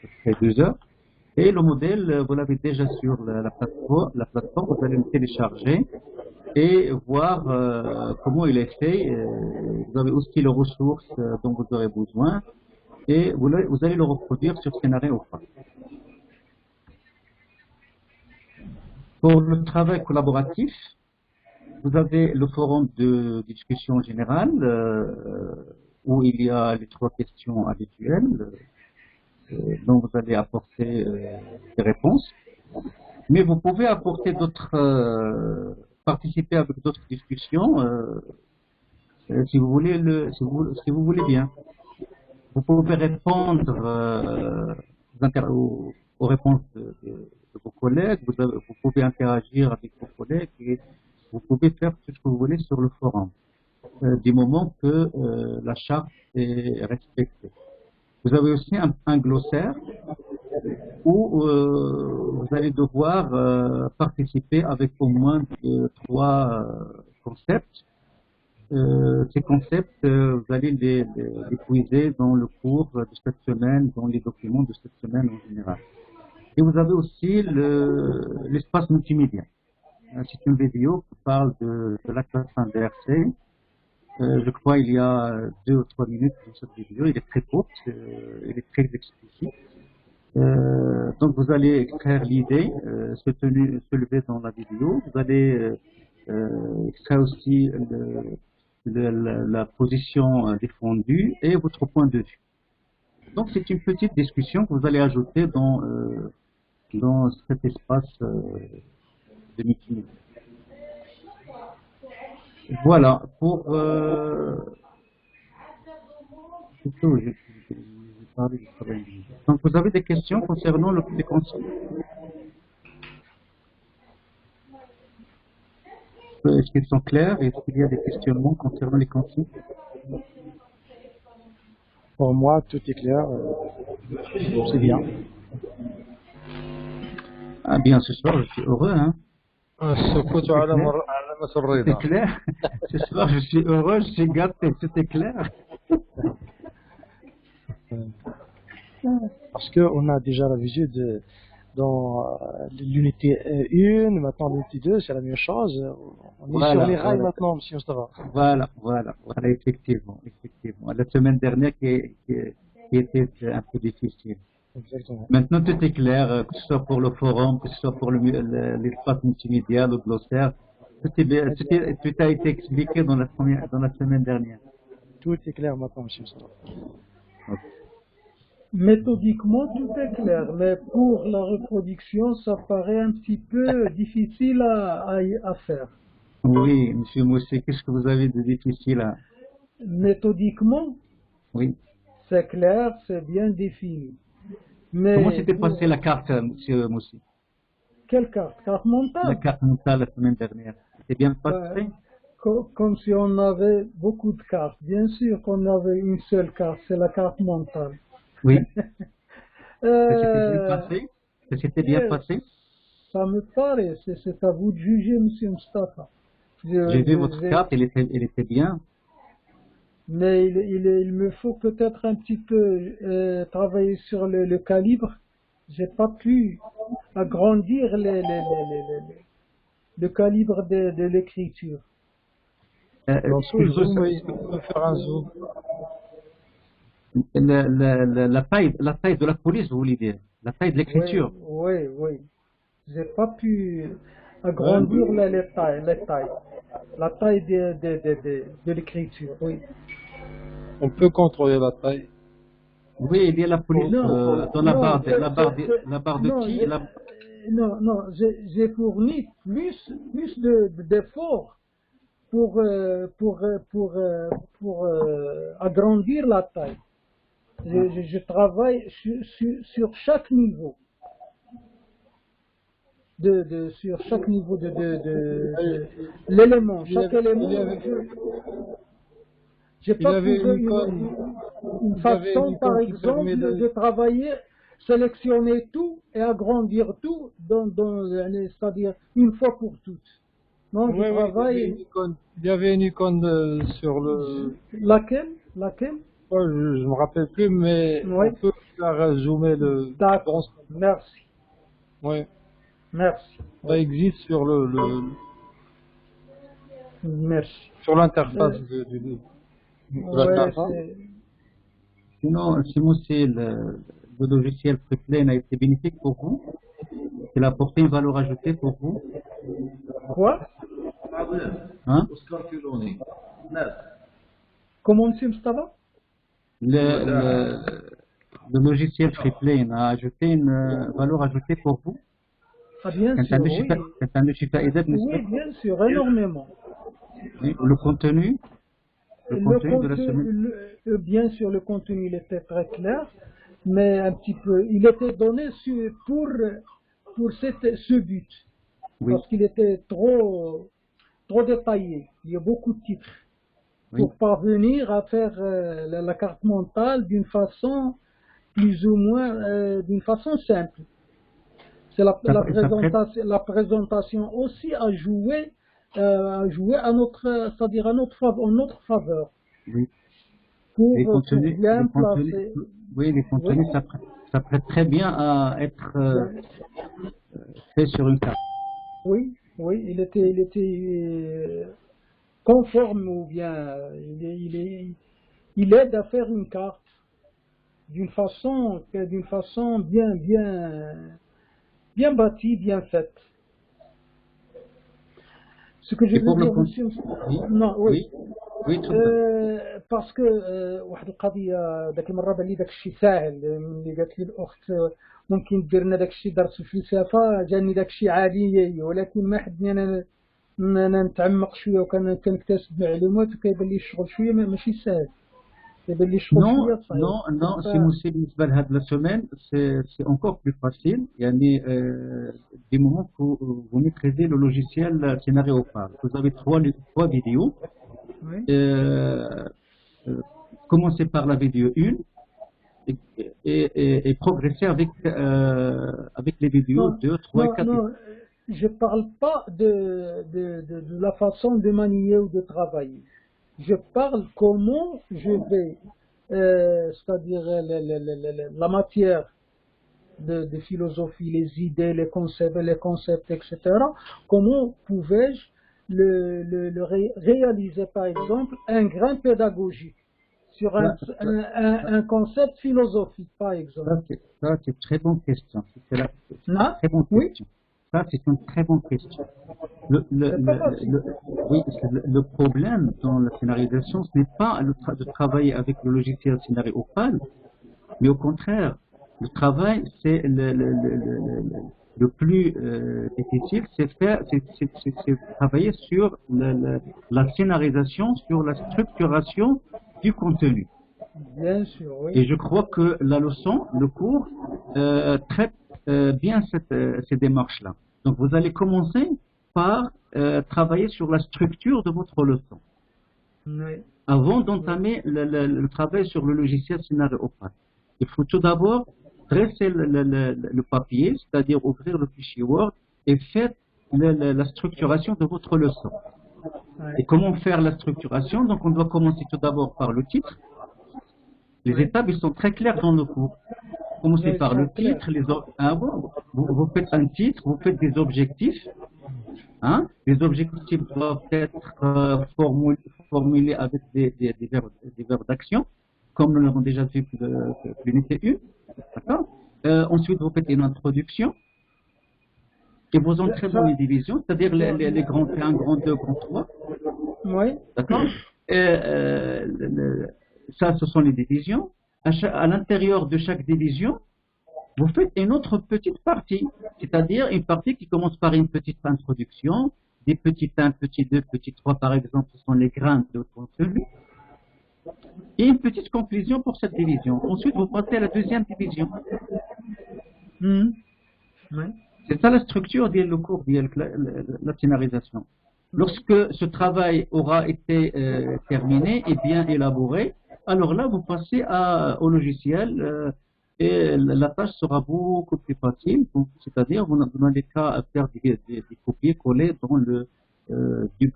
peu près 2 heures. Et le modèle, vous l'avez déjà sur la plateforme, vous allez le télécharger et voir comment il est fait. Vous avez aussi les ressources dont vous aurez besoin et vous allez le reproduire sur Scénario ou pas. Pour le travail collaboratif, vous avez le forum de discussion générale où il y a les 3 questions habituelles dont vous allez apporter des réponses. Mais vous pouvez apporter participer avec d'autres discussions si vous voulez bien. Vous pouvez répondre aux réponses de vos collègues, vous pouvez interagir avec vos collègues et vous pouvez faire tout ce que vous voulez sur le forum, du moment que la charte est respectée. Vous avez aussi un glossaire où vous allez devoir participer avec au moins 3 concepts. Ces concepts, vous allez les puiser dans le cours de cette semaine, dans les documents de cette semaine en général. Et vous avez aussi l'espace multimédia. C'est une vidéo qui parle de la classe en DRC. Je crois qu'il y a 2 ou 3 minutes dans cette vidéo. Il est très courte, il est très explicite. Donc vous allez extraire l'idée, se lever dans la vidéo. Vous allez extraire aussi la position défendue et votre point de vue. Donc c'est une petite discussion que vous allez ajouter dans cet espace de meeting. Voilà, pour donc vous avez des questions concernant les consignes? Est-ce qu'ils sont clairs? Est-ce qu'il y a des questionnements concernant les consignes? Pour moi, tout est clair. C'est bien. Ah bien, ce soir, je suis heureux, hein. C'est clair. Ce soir, je suis heureux, je suis gâté, tout est clair. Parce qu'on a déjà la visu dans l'unité 1, maintenant l'unité 2, c'est la même chose. On est sur les rails maintenant, monsieur Mustafa. Voilà, effectivement. La semaine dernière qui était un peu difficile. Exactement. Maintenant, tout est clair, que ce soit pour le forum, que ce soit pour l'espace multimédia, le glossaire. Tout a été expliqué dans la semaine dernière. Tout est clair maintenant, monsieur Mustafa. Okay. Méthodiquement, tout est clair, mais pour la reproduction, ça paraît un petit peu difficile à faire. Oui, monsieur Moussé, qu'est-ce que vous avez de difficile à... Méthodiquement, oui. C'est clair, c'est bien défini. Mais comment s'était passée la carte, monsieur Moussé? Quelle carte? Carte mentale? La carte mentale la semaine dernière. C'était bien passé? comme si on avait beaucoup de cartes. Bien sûr qu'on avait une seule carte, c'est la carte mentale. Oui. Ça s'était bien passé? Ça s'était bien passé? Ça me paraît, c'est à vous de juger, monsieur Mustafa. J'ai vu votre carte, elle était bien. Mais il me faut peut-être un petit peu travailler sur le calibre. J'ai pas pu agrandir le calibre de l'écriture. On peut zoom, on peut faire un zoom. La taille de la police, vous voulez dire? La taille de l'écriture? Oui, oui. J'ai pas pu agrandir les tailles. La taille de l'écriture, oui. On peut contrôler la taille. Oui, il y a la police dans la barre de qui? Non, j'ai fourni plus d'efforts pour agrandir la taille. Je travaille sur chaque niveau. Sur chaque niveau de l'élément. Chaque élément. J'ai pas trouvé une façon, par exemple, de travailler, sélectionner tout et agrandir tout, c'est-à-dire une fois pour toutes. Non, je travaille. Il y avait une icône sur le. Laquelle? Oh, je ne me rappelle plus, mais on peut faire zoomer le. D'accord. Merci. Oui. Merci. Ça existe sur Merci. Sur l'interface de la carte. Sinon, si le logiciel Freeplane a été bénéfique pour vous, il a apporté une valeur ajoutée pour vous. Quoi? Hein? Comment monsieur Mustafa? Le logiciel Freeplane a ajouté une valeur ajoutée pour vous? Ah, bien sûr, oui. Oui, bien sûr, énormément. Oui, le contenu de la semaine. Bien sûr, le contenu il était très clair, mais un petit peu, il était donné pour ce but, oui. Parce qu'il était trop détaillé. Il y a beaucoup de titres pour parvenir à faire la carte mentale d'une façon plus ou moins d'une façon simple. C'est la présentation aussi à jouer à notre, c'est-à-dire à notre faveur. Oui. Pour bien placer. Oui, les contenus, ça prête très bien à être fait sur une carte. Oui, il était conforme ou bien il aide à faire une carte d'une façon bien bâtie, bien faite. Ce que je veux dire, monsieur... Non, oui. باسكو واحد القضيه ذاك المره بان لي داك الشيء ساهل ملي قالت لي الاخت ممكن دير لنا داك الشيء درس في الفلسفه جاني داك الشيء عادي ولكن ما حدني انا نتعمق شويه وكنكتسب معلومات وكيبان لي الشغل شويه ماشي ساهل. Non, si Moussi بالنسبة لهاد la semaine, c'est encore plus facile. يعني du moment que vous maîtrisez le logiciel Scénario Opal. Vous avez trois vidéos. Commencez par la vidéo 1 et progressez avec les vidéos 2, 3 et 4. Non, je parle pas de la façon de manier ou de travailler. Je parle comment je vais, c'est-à-dire la matière de philosophie, les idées, les concepts, etc. Comment pouvais-je le réaliser, par exemple, un grain pédagogique sur un concept philosophique, par exemple. Ça, c'est une très bonne question. Très bonne question. Ça, c'est une très bonne question. Le problème dans la scénarisation, ce n'est pas de travailler avec le logiciel Scénario Opal, mais au contraire, le travail, c'est le plus difficile, c'est travailler sur la scénarisation, sur la structuration du contenu. Bien sûr, oui. Et je crois que la leçon, le cours, traite bien ces démarches-là. Donc vous allez commencer par travailler sur la structure de votre leçon. Oui. Avant d'entamer le travail sur le logiciel scénario opaque. Il faut tout d'abord dresser le papier, c'est-à-dire ouvrir le fichier Word et faire la structuration de votre leçon. Et comment faire la structuration? Donc on doit commencer tout d'abord par le titre. Les étapes, ils sont très claires dans le cours. Commencez par le titre, vous faites un titre, vous faites des objectifs. Hein? Les objectifs doivent être formulés avec des verbes d'action, comme nous l'avons déjà vu pour l'unité 1. D'accord? Ensuite, vous faites une introduction et vous entrez dans les divisions, c'est-à-dire les grands 1, grand 2, grand 3. Oui. D'accord? Ça, ce sont les divisions. À l'intérieur de chaque division, vous faites une autre petite partie, c'est-à-dire une partie qui commence par une petite introduction, des petits 1, petits 2, petits 3, par exemple, ce sont les grains de contenu, et une petite conclusion pour cette division. Ensuite, vous passez à la deuxième division. Oui. C'est ça la structure du cours, la scénarisation. Lorsque ce travail aura été terminé et bien élaboré, alors là, vous passez au logiciel et la tâche sera beaucoup plus facile. C'est-à-dire, vous n'avez qu'à faire des copier-coller dans du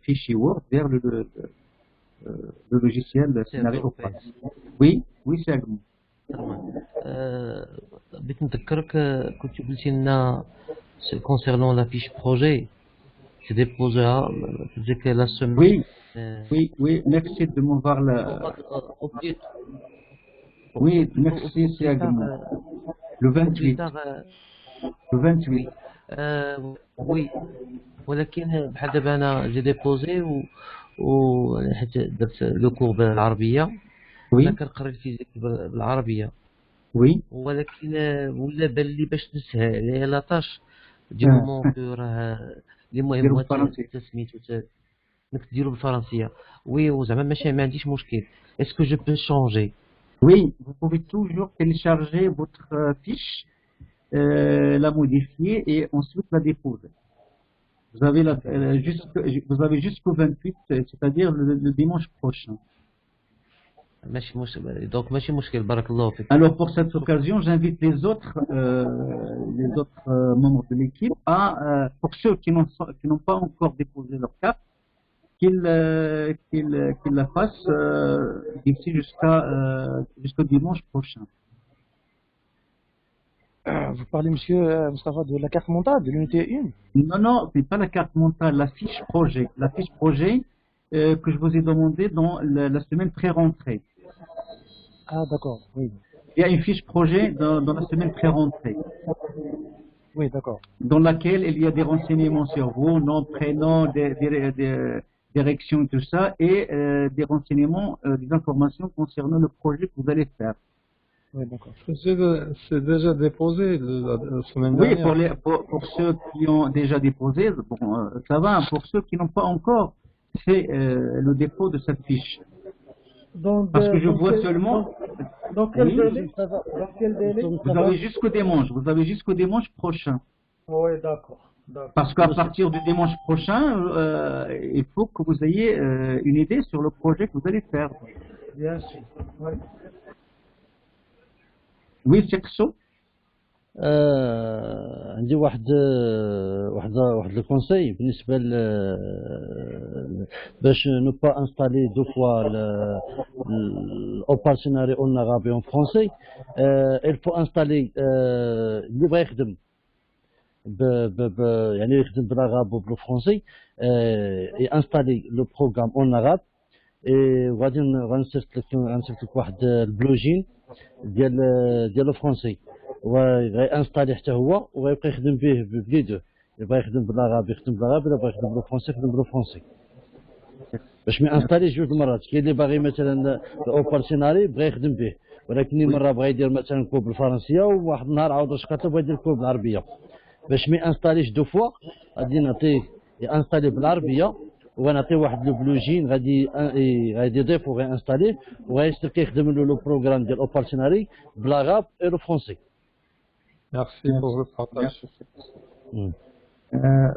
fichier Word vers le logiciel scénario opaque. Oui, c'est agréable. بغيت نذكرك كنت قلتي لنا concernant la fiche projet c'est déposera dès que la semaine. Oui, merci de m'avoir Oui, merci, c'est agréable. Le 28. Le 28. Oui. ولكن بحال دابا انا جي ديبوزي و حيت درت لو كور بالعربيه انا كنقرا الفيزيك بالعربيه ولكن ولا بان لي باش نسهل لا طاش دي مومون كو راه اللي مهم سميتو انك ديرو بالفرنسيه وزعما ماشي ما عنديش مشكل اسكو جو بو شونجي Oui, vous pouvez toujours télécharger votre fiche, la modifier et ensuite la déposer. Vous avez jusqu'au 28, c'est-à-dire le dimanche prochain. Alors pour cette occasion, j'invite les autres membres de l'équipe pour ceux qui n'ont pas encore déposé leur carte, qu'ils la fassent d'ici jusqu'au dimanche prochain. Vous parlez, monsieur Moustapha, de la carte mentale, de l'unité 1? Non, c'est pas la carte mentale, la fiche projet. La fiche projet que je vous ai demandé dans la semaine pré-rentrée. Ah, d'accord, oui. Il y a une fiche projet dans la semaine pré-rentrée. Oui, d'accord. Dans laquelle il y a des renseignements sur vous, nom, prénom, direction, tout ça, et des renseignements, des informations concernant le projet que vous allez faire. Oui, d'accord. C'est déjà déposé la semaine dernière. Oui, pour ceux qui ont déjà déposé, bon, ça va. Pour ceux qui n'ont pas encore fait le dépôt de cette fiche. Parce que je vois seulement. Dans quel délai? Dans quel délai? Vous avez jusqu'au dimanche prochain. Oui, d'accord. Parce qu'à partir du dimanche prochain, il faut que vous ayez une idée sur le projet que vous allez faire. Bien sûr. Oui. Oui, c'est ça. عندي واحد الكونساي بالنسبه باش نو با انستالي دو فوا الاوبراسيوناري اون arabe en français il faut installer اللي بغى يخدم يعني يخدم بالعربي وبالفرنسي انستالي لو بروغرام اون arabe وغادي غنصيفط لك واحد البلوجين ديال الفرنسي وغينستالي حتى هو وغيبقى يخدم به بلي دو يبغى يخدم بالعربي يخدم بالعربي الا بغى يخدم بالفرنسي يخدم بالفرنسي باش ما انستاليش جوج المرات. كاين اللي باغي مثلا الاوبراسيونالي بغى يخدم به ولكن مره بغى يدير مثلا كود بالفرنسيه وواحد النهار عاود شكاتو بغى يدير كود بالعربيه باش ما انستاليش دو فوا غادي نعطيه انستالي بالعربيه وغنعطيه واحد لو بلوجين غادي يضيف وغينستاليه وغيصير كيخدم له لو بروغرام ديال الاوبراسيونالي بالعربي et le français. Merci pour le partage.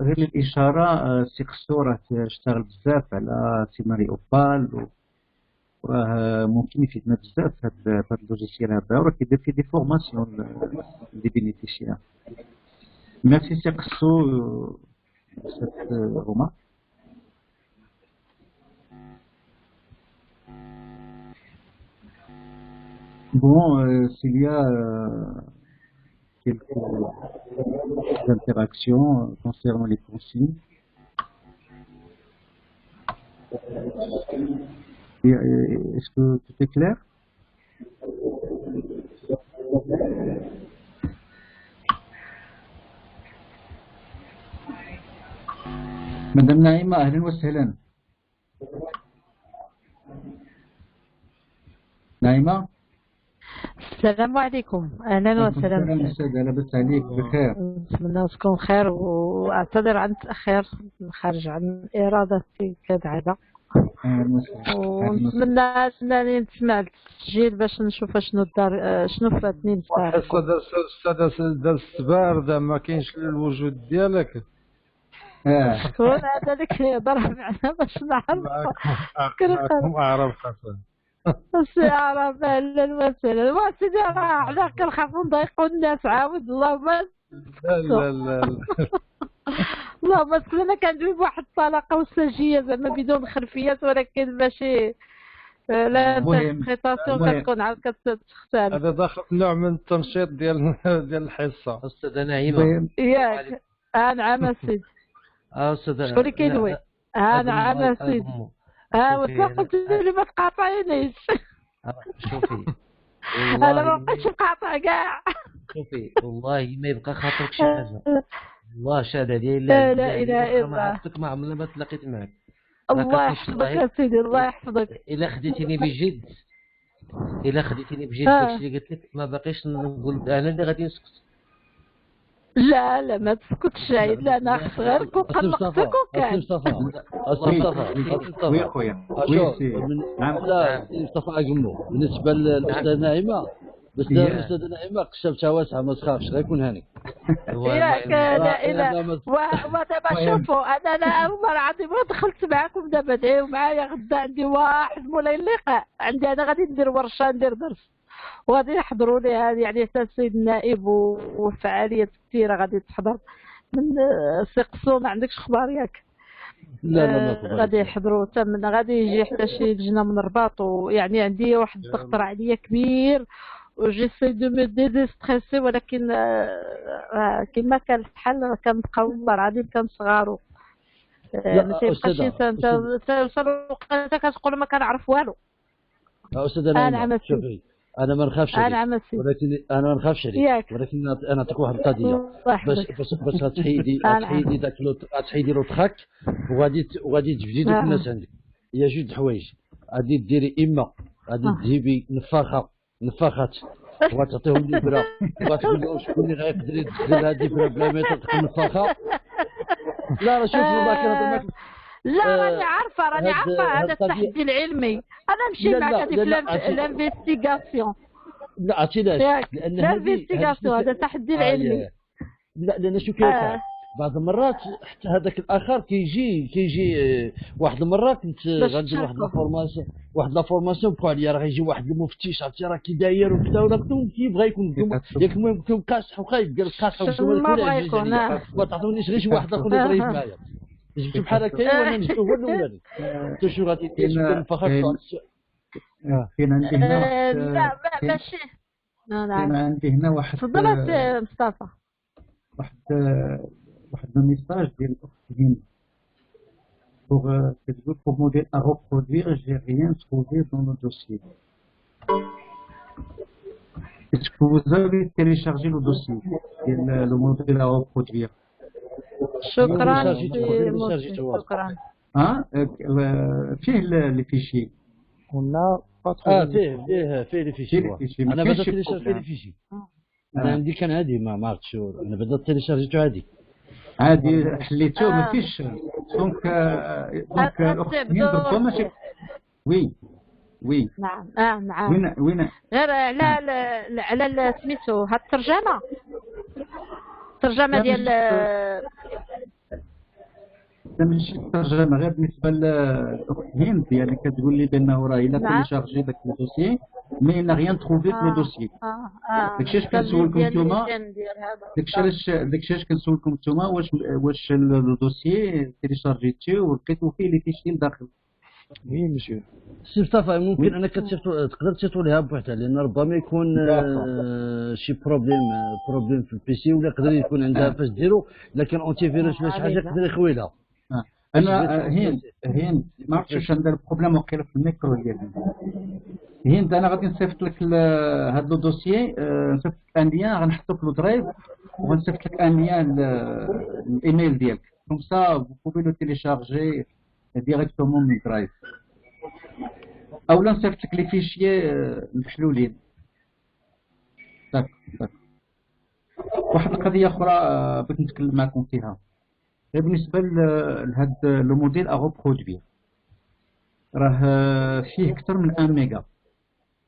غير الاشاره سي قصو راه اشتغل بزاف على سيماري اوبال وراه ممكن يفيدنا بزاف في هذا اللوجيسيال هذا وراه كيدير فيه دي فورماسيون دي بينيفيشيار. ميرسي سي قصو cette remarque. Bon, s'il y a quelques interactions concernant les consignes, est-ce que tout est clair? مدام نعيمة أهلا وسهلا. نعيمة السلام عليكم، اهلا وسهلا. السلام أستاذ، لاباس عليك؟ بخير. نتمنى تكون خير واعتذر عن التاخير خارج عن ارادتي كالعاده. أهلا وسهلا. ونتمنى انني نسمع التسجيل باش نشوف شنو دار شنو فاتني بصراحه. الحصه درس بارده ما كاينش الوجود ديالك. شكون هذا اللي كيهضر معنا باش نعرف؟ معكم اعرف خاصه سي عرب اهلا وسهلا. وسيدي راه حنا كنخافوا نضايقوا الناس عاود. اللهم لا لا لا اللهم اسكت. انا كندوي بواحد الطلاقه وسجيه زعما بدون خلفيات ولكن ماشي لا انتربريتاسيون كتكون عاد كتختلف. هذا داخل نوع من التنشيط ديال الحصه. استاذه نعيمه ياك نعم اسيدي. استاذه شكون اللي كيدوي؟ نعم اسيدي. وتلاقيت اللي ما تقاطعينيش. شوفي انا ما بقيتش نقاطع كاع. شوفي والله ما يبقى خاطرك شي حاجه. والله شهاده ديال لا اله الا ما الله. عرفتك ما عمرنا ما تلاقيت معك. الله يحفظك يا سيدي الله يحفظك. الا خديتيني بجد داكشي اللي قلت لك ما باقيش نقول انا اللي غادي نسكت. لا لا ما تسكتش عيد. لا انا خص غير كون قلقتك وكان. وي خويا لا مصطفى أقمو بالنسبة للأستاذة نعيمة، بس الأستاذة نعيمة قشبتها واسعة ما تخافش غير يكون هاني. ياك لا لا ودابا شوفوا انا لا اول مره عندي دخلت معاكم دابا دعيو معايا. غدا عندي واحد مولاي اللقاء عندي انا غادي ندير ورشه ندير درس وغادي يحضروا لي هذه يعني حتى السيد النائب وفعاليات كثيره غادي تحضر من سي قصو. ما عندكش خبر ياك؟ لا ما غادي يحضروا حتى غادي يجي حتى شي لجنه من الرباط. ويعني عندي واحد الضغط راه عليا كبير وجيسي دو مي ديستريسي ولكن كما كان الحل كنبقاو غادي كنصغاروا. ما تيبقاش انسان توصل وقت كتقول ما كنعرف والو. استاذه نعيمة شوفي انا ما نخافش عليك ولكن انا ما نخافش عليك ولكن انا نعطيك واحد القضيه باش غتحيدي داك غتحيدي لوطخاك وغادي تجبدي دوك الناس عندك. هي جوج حوايج غادي ديري اما غادي تجيبي نفاخات وغتعطيهم الابره وغتقول لهم شكون اللي غيقدر يدخل هذه الابره بلا ما تدخل النفاخه. لا راه شوف والله كنهضر معاك. لا راني عارفه هذا التحدي العلمي. انا نمشي معك هذه في الانفستيغاسيون. لا عرفتي علاش؟ لان الانفستيغاسيون هذا التحدي العلمي. لا لان شو كيوقع بعض المرات حتى هذاك الاخر كيجي واحد المره كنت غندير واحد لا فورماسيون بقوا عليا راه غيجي واحد المفتش عرفتي راه كي داير وكذا ولا كيبغى يكون ياك المهم كون كاسح وخايف قال كاسح ما بغا يكون ما تعطونيش غير شي واحد اخر يضرب معايا. جبتو بحال هكا وانا نجبتو هو الاولاني. انت شنو غادي دير الفخر كاين عندي هنا لا ماشي كاين عندي هنا واحد تفضل مصطفى واحد الميساج ديال الاخت هند pour modèle à reproduire j'ai rien trouvé dans le dossier. Est-ce que vous avez téléchargé le dossier le modèle à reproduire? شكرا شكرا. فيه لي فيشي قلنا فيه لي فيشي. انا بدات تيليشارجي لي فيشي. انا عندي كان عادي ما عرفتش انا بدات تيليشارجيتو عادي حليتو ما فيش دونك الاخت هند ماشي وي نعم وين غير على سميتو هاد الترجمه ديال لا ماشي الترجمه غير بالنسبه للاخت هند يعني كتقول لي بانه راه الا تيليشارجي داك الدوسيي مي لا غيان تروفي في لو دوسيي. داكشي اش كنسولكم نتوما، داكشي اش كنسولكم نتوما واش لو دوسيي تيليشارجيتيه ولقيتو فيه لي فيشي لداخل. وي مسيو. سي مصطفى ممكن انك تقدر تصيفطوا ليها بوحدها لان ربما يكون شي بروبليم في البيسي ولا يقدر يكون عندها فاش ديرو لكن اونتي فيروس ولا شي حاجه يقدر يخوي لها. انا هند ما عرفتش واش عندها البروبليم وقيله في الميكرو ديالي. هند انا غادي نصيفط لك هذا لو دوسيي، نصيفط لك ان ليان غنحطو في لو درايف وغنصيفط لك ان ليان الايميل ديالك كوم سا فو بوفي لو تيليشارجي ديريكتومون من درايف اولا نصيفط لك لي فيشيي محلولين. داك واحد القضيه اخرى بغيت نتكلم معكم فيها بالنسبه لهاد لو موديل اغو برودوي، راه فيه اكثر من 1 ميجا.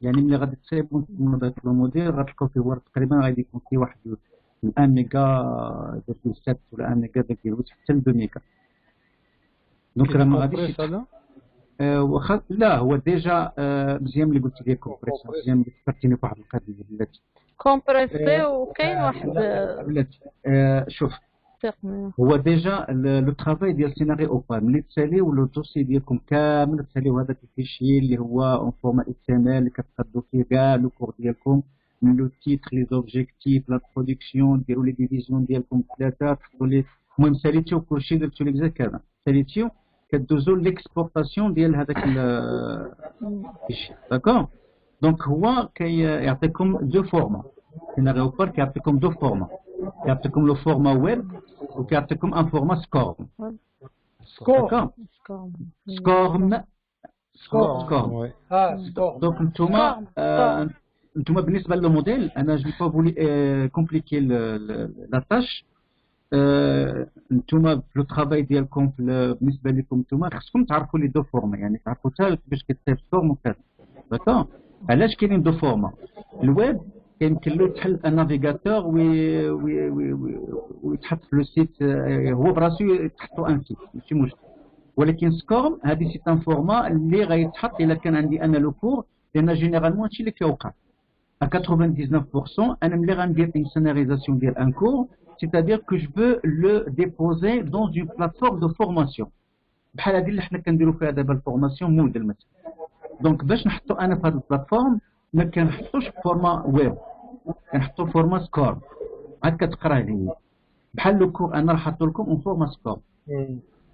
يعني ملي غادي تصايبوا من داك لو موديل غتلقاو فيه تقريبا غادي يكون فيه واحد 1 ميجا ديال 7 ولا 1 ميجا ديال حتى ل 2 ميجا. دونك راه ما غاديش واخا لا هو ديجا مزيان اللي قلت لك كومبريسور، مزيان اللي فكرتيني بواحد القضيه بلاتي كومبريسي. وكاين واحد بلاتي شوف هو ديجا لو ترافاي ديال سيناريو اوبال ملي تساليو لو دوسي ديالكم كامل تساليو هذاك الفيشي اللي هو اون فورما اكس ام ال اللي كتقادو فيه كاع لو كور ديالكم من لو تيتر لي زوبجيكتيف لا برودكسيون ديروا لي ديفيزيون ديالكم ثلاثه تحطوا لي المهم ساليتيو كلشي درتو ليكزاك كذا ساليتيو كدوزو ليكسبورتاسيون ديال هذاك الفيشي داكور. دونك هو كيعطيكم دو فورما سيناريو اوبال كيعطيكم دو فورما، كيعطيكم لو فورما ويب وكيعطيكم ان فورما سكورم. سكورم دونك نتوما بالنسبه للموديل انا جو با فولي كومبليكي لا تاش. نتوما في لو ترافاي ديالكم بالنسبه لكم نتوما خصكم تعرفوا لي دو فورما، يعني تعرفوا حتى باش كتصيب فورم وكذا داكور. علاش كاينين دو فورما؟ الويب يمكن له تحل النافيغاتور ويتحط في لو سيت هو براسو تحطو ان سيت ماشي مشكل، ولكن سكورم هذه سي ان فورما اللي غيتحط الا كان عندي انا لو كور لان جينيرالمون هادشي اللي كيوقع à 99%. انا ملي غندير une scénarisation ديال un cours c'est-à-dire que je veux le déposer dans une plateforme de formation بحال هذه اللي حنا كنديروا فيها دابا الفورماسيون موديل مثلا. دونك باش نحطو انا في هذه البلاتفورم ما كنحطوش فورما ويب، كنحطو فورما سكور عاد كتقراه لي بحال لو كور انا راه حاطو لكم اون فورما سكور.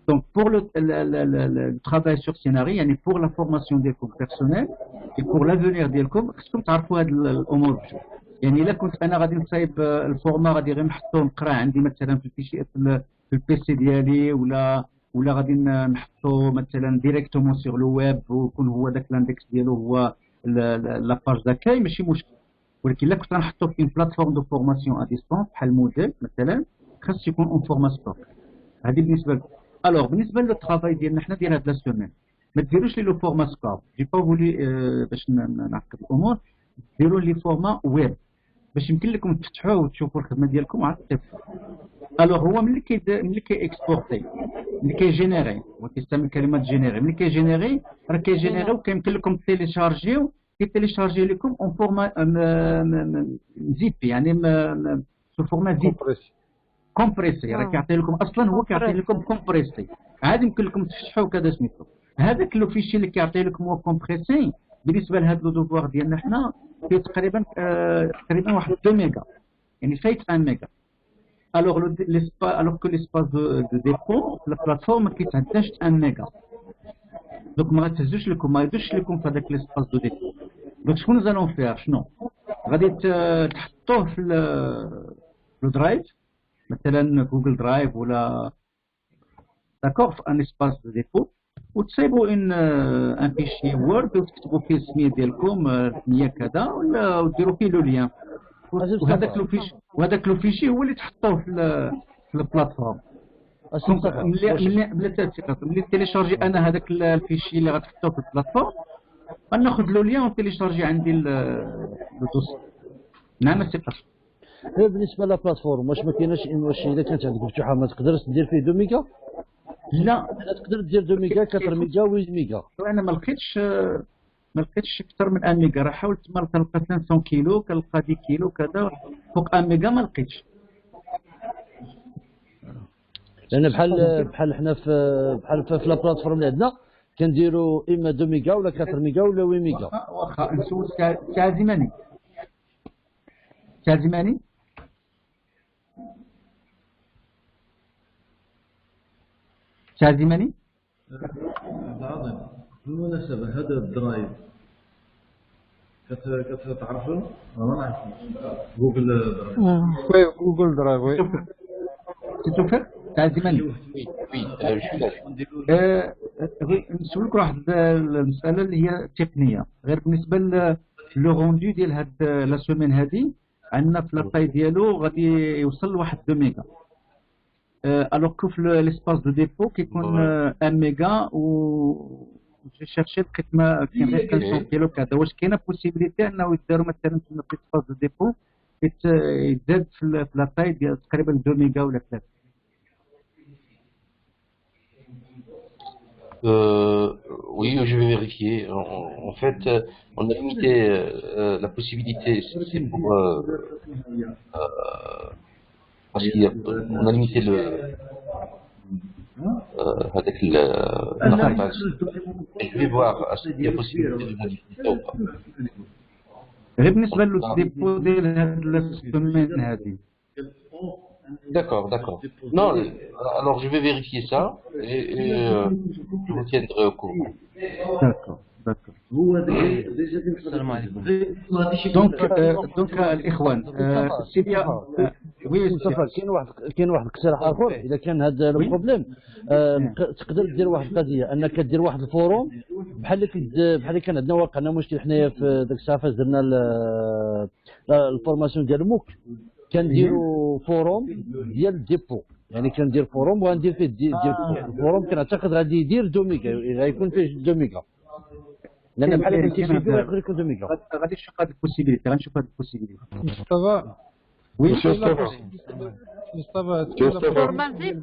دونك بور لو travail sur scénario يعني بور لا فورماسيون ديالكم بيرسونيل اي بور لافونيغ ديالكم خصكم تعرفوا هاد الامور بجوج. يعني الا كنت انا غادي نصايب الفورما غادي غير نحطو نقراه عندي مثلا في الفيشي في البيسي ديالي ولا غادي نحطو مثلا ديريكتومون سيغ لو ويب ويكون هو داك الاندكس ديالو هو لاباج داكاي ماشي مشكل. ولكن الا كنت غنحطو في بلاتفورم دو فورماسيون ا ديستونس بحال موديل مثلا خاص يكون اون فورما سبور. هذه بالنسبه الوغ بالنسبه للترافاي ديالنا حنا ديال هاد لا سيمين ما ديروش لي لو فورما سكور جي با فولي باش نعقد الامور ديروا لي فورما ويب باش يمكن لكم تفتحوه وتشوفوا الخدمه ديالكم وعاد تفتحوا. الوغ هو ملي كي اكسبورتي ملي كيجينيري وكيستعمل كلمه جينيري ملي كيجينيري راه كيجينيري وكيمكن لكم تيليشارجيو كيتيليشارجي لكم اون فورما زيب يعني سو فورما زيب كومبريسي راه كيعطي لكم اصلا هو كيعطي لكم كومبريسي عاد يمكن لكم تفتحوا كذا سميتو. هذاك لو فيشي اللي كيعطي لكم هو كومبريسي بالنسبه لهاد لو دوفوار ديالنا حنا فيه تقريبا واحد 2 ميجا يعني فايت 1 ميجا. الوغ كو ليسباس دو ديبو في البلاتفورم ما كيتعداش 1 ميجا. دونك ما غاتهزوش لكم ما يدوش لكم في هذاك ليسباس دو ديبو. دونك شكون زالون فيها شنو غادي تحطوه في لو درايف مثلا جوجل درايف ولا داكور في ان اسباس دو ديبو وتصايبوا ان فيشي وورد وتكتبوا فيه السميه ديالكم سميه كذا ولا ديروا فيه لو ليان وهذاك لو فيشي هو اللي تحطوه في البلاتفورم. ملي تيليشارجي انا هذاك الفيشي اللي غتحطوه في البلاتفورم غناخذ لو ليان وتيليشارجي عندي لو دوسي. نعم الثقه. بالنسبه للبلاتفورم واش ما كايناش واش اذا كانت عندك مفتوحه ما تقدرش دير فيه 2 ميجا؟ لا تقدر دير 2 ميجا 4 ميجا 8 ميجا. انا ما لقيتش اكثر من 1 ميجا. راه حاولت مره كنلقى 500 كيلو، كنلقى 10 كيلو كذا، فوق 1 ميجا ما لقيتش. لان بحال حنا في لا بلاتفورم اللي عندنا كنديروا اما 2 ميجا ولا 4 ميجا ولا 8 ميجا. واخا نسول تعزمني تعزمني تعزمني. بالمناسبة هذا الدرايف كتعرفوا؟ ما نعرفوش. جوجل درايف. وي جوجل درايف وي. تشوف تعزمني. نسولك واحد المسألة اللي هي تقنية، غير بالنسبة لو روندو ديال هاد لا سومين هادي، عندنا في لاباي ديالو غادي يوصل لواحد 2 ميجا. الوغ كو في ليسباس دو ديبو كيكون 1 ميجا و شيرشي لقيت ما كاين غير 500 كيلو كذا. واش كاينه بوسيبيليتي انه يداروا مثلا في ليسباس دو ديبو يتزاد في لاباي ديال تقريبا 2 ميجا ولا 3؟ Oui, je vais vérifier. En fait, on a limité la possibilité, c'est pour parce qu'on a limité avec l'interface. Je vais voir s'il y a possibilité de modifier ça ou pas. غير بالنسبة للديبو ديال هاد السومين هادي. D'accord, d'accord. Non, alors je vais vérifier ça et je vous tiendrai au courant. D'accord, d'accord. السلام عليكم. دونك الإخوان سيدي وي مصطفى كاين واحد اقتراح اخر اذا كان هذا البروبليم تقدر دير واحد القضيه انك دير واحد الفوروم بحال اللي كان عندنا واقعنا مشكل حنايا في ديك الساعه فاش درنا الفورماسيون ديال موك كنديروا فوروم ديال الديبو يعني كندير فوروم وغندير فيه الفوروم كنعتقد غادي يدير 2 ميجا غيكون فيه 2 ميجا لان بحال هكا كيفاش يقدر يكون 2 ميجا غادي نشوف هاد البوسيبيليتي غنشوف هاد البوسيبيليتي مصطفى وي مصطفى Normalement, c'est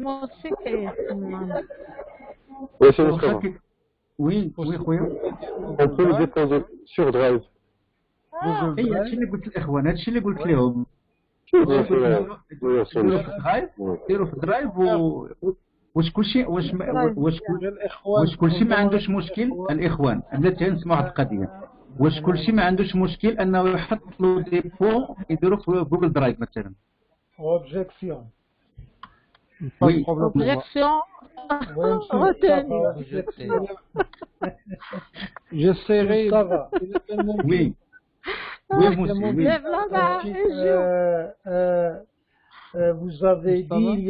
mon secret. Oui, c'est Mustafa. وي خويا On peut le déposer sur Drive. اي هادشي اللي قلت للاخوان هادشي اللي قلت لهم ديروا في درايف واش كلشي ما عندوش مشكل الاخوان بلاتي نسمعوا واحد القضيه واش كلشي ما عندوش مشكل انه يحط له ديبو يديروا في جوجل درايف مثلا Objection. وي Objection. Retenue. J'essaierai. Ça va. وي وي مسلم Lève la main et joue. Vous avez dit,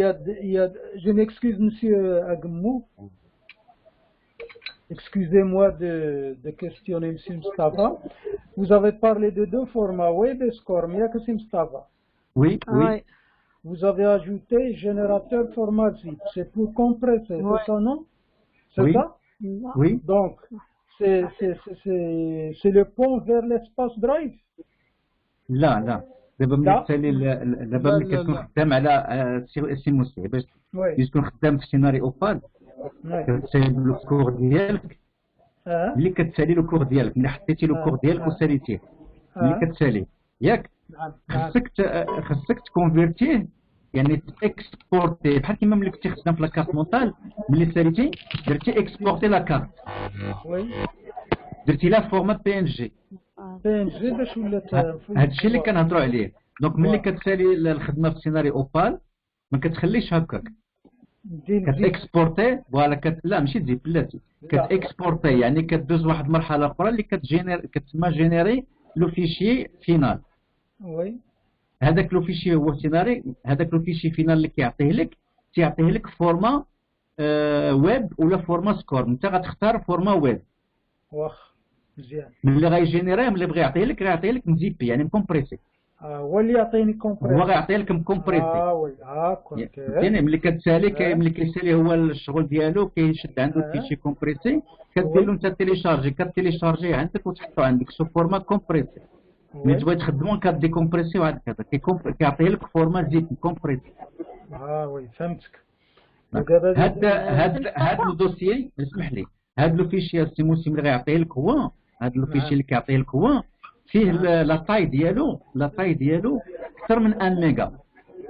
je m'excuse, monsieur Agamou. Excusez-moi de questionner monsieur Mustafa. Vous avez parlé de 2 formats web et score, mais il n'y a que c'est Mustafa. وي وي Ouais. Vous avez ajouté générateur format zip. C'est pour compresser, c'est ça, non? C'est Oui. ça? وي Donc, c'est le pont vers l'espace drive. لا دابا ملي كتكون خدام على سي موسي باش Oui. تكون خدام في سيناري اوبال Ouais. كتسالي لو كور ديالك Hein? ملي كتسالي لو كور ديالك ملي حطيتي لو كور ديالك وساليتيه ملي كتسالي ياك خصك تكونفيرتيه يعني تاكسبورتي بحال كيما ملي كنتي خدام في لاكارت مونطال ملي ساليتي درتي اكسبورتي لاكارت Oui. درتي لها فورمات بي ان جي PNG باش ولات هادشي اللي كنهضروا عليه دونك ملي كتسالي الخدمه في سيناري اوبال ما كتخليش هكاك كتاكسبورتي فوالا لا ماشي تزيد بلاتي كتاكسبورتي يعني كدوز واحد المرحله اخرى اللي كتسمى جينيري لو فيشي فينال وي هذاك لو فيشي هو سيناري هذاك لو فيشي فينال اللي كيعطيه لك فورما ويب ولا فورما سكور انت غتختار فورما ويب واخ مزيان ملي غيجينيريه ملي بغى يعطيه لك مزيبي يعني مكمبريسي هو اللي يعطيني كومبريس هو غيعطي لك مكمبريسي وي هاكا يعني ملي كتسالي ملي كيسالي هو الشغل ديالو كيشد عنده الفيشي كومبريسي كدير له انت كتيليشارجي عندك وتحطو عندك سو فورما كومبريسي ملي تبغي تخدمو كديكومبريسي وهذاك هذا كيعطيه لك فورما زيت كومبريسي وي فهمتك هذا الدوسيي اسمح لي، هذا لو فيشي السي موسيم اللي غيعطيه لك هو، هذا لو فيشي اللي كيعطيه لك هو فيه لا طاي ديالو اكثر من 1 ميجا.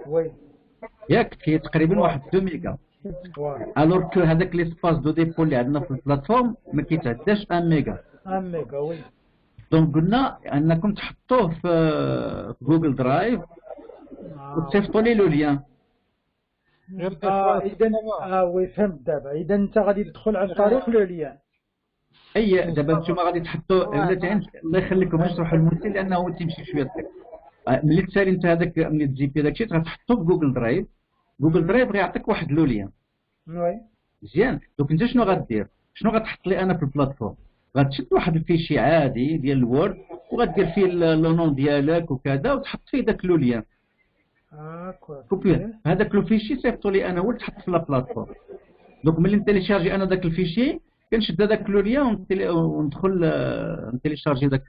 وي ياك كاين تقريبا واحد 2 ميجا. الوغ كو هذاك ليسباس دو ديبو اللي عندنا في البلاتفورم ما كيتعداش 1 ميجا. 1 ميجا وي. دونك قلنا انكم تحطوه في جوجل درايف وتصيفطوا لي لو ليان. اذا وي فهمت دابا. اذا انت غادي تدخل عن طريق لو ليان. اي دابا نتوما غادي تحطوا الله يخليكم نشرحوا المثال لانه تيمشي شويه دقيق. ملي تسالي انت هذاك ملي تجيبي داك الشيء غتحطو في جوجل درايف. جوجل درايف غيعطيك واحد لو ليان. وي مزيان. دونك انت شنو غدير؟ شنو غتحط لي انا في البلاتفورم؟ غتشد واحد الفيشي عادي ديال الوورد وغدير فيه لو نون ديالك وكذا وتحط فيه داك لو ليان. كوبي هذاك لو فيشي صيفطو لي انا هو تحط في لا بلاتفورم. دونك ملي نتيليشارجي انا داك الفيشي كنشد هذاك لو ليان وندخل نتيليشارجي داك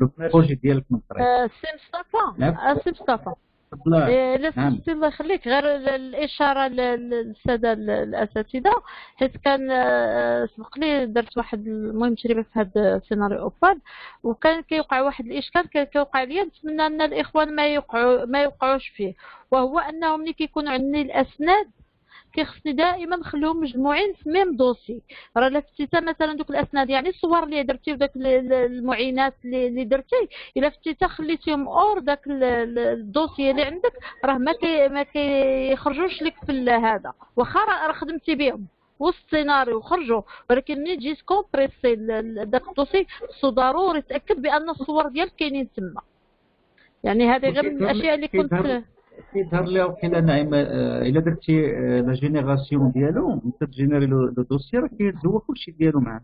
البروجي ديالك من الطريق. سي مصطفى لازم الله يخليك غير الاشاره للساده الاساتذه، حيت كان سبق لي درت واحد المهم تجربه في هذا السيناريو اوبال، وكان كيوقع واحد الاشكال كيوقع لي، نتمنى ان الاخوان ما يوقعوش فيه، وهو انهم ملي كيكونوا عندي الاسناد كيخصني دائما نخليهم مجموعين في ميم دوسي. راه الا فتيتا مثلا دوك الاسناد يعني الصور اللي درتي وداك المعينات اللي درتي، الا فتيتا خليتيهم اور داك الدوسي اللي عندك راه ما كيخرجوش لك في هذا، واخا راه خدمتي بهم وسط السيناريو وخرجوا، ولكن ملي تجي كومبريسي داك الدوسي خصو ضروري تاكد بان الصور ديالك كاينين تما. يعني هذه غير من الاشياء اللي كنت كيظهر لي وكيلا نعيم الا درتي لا جينيراسيون ديالو انت تجينيري لو دوسي راه كيدوى كلشي ديالو معاه.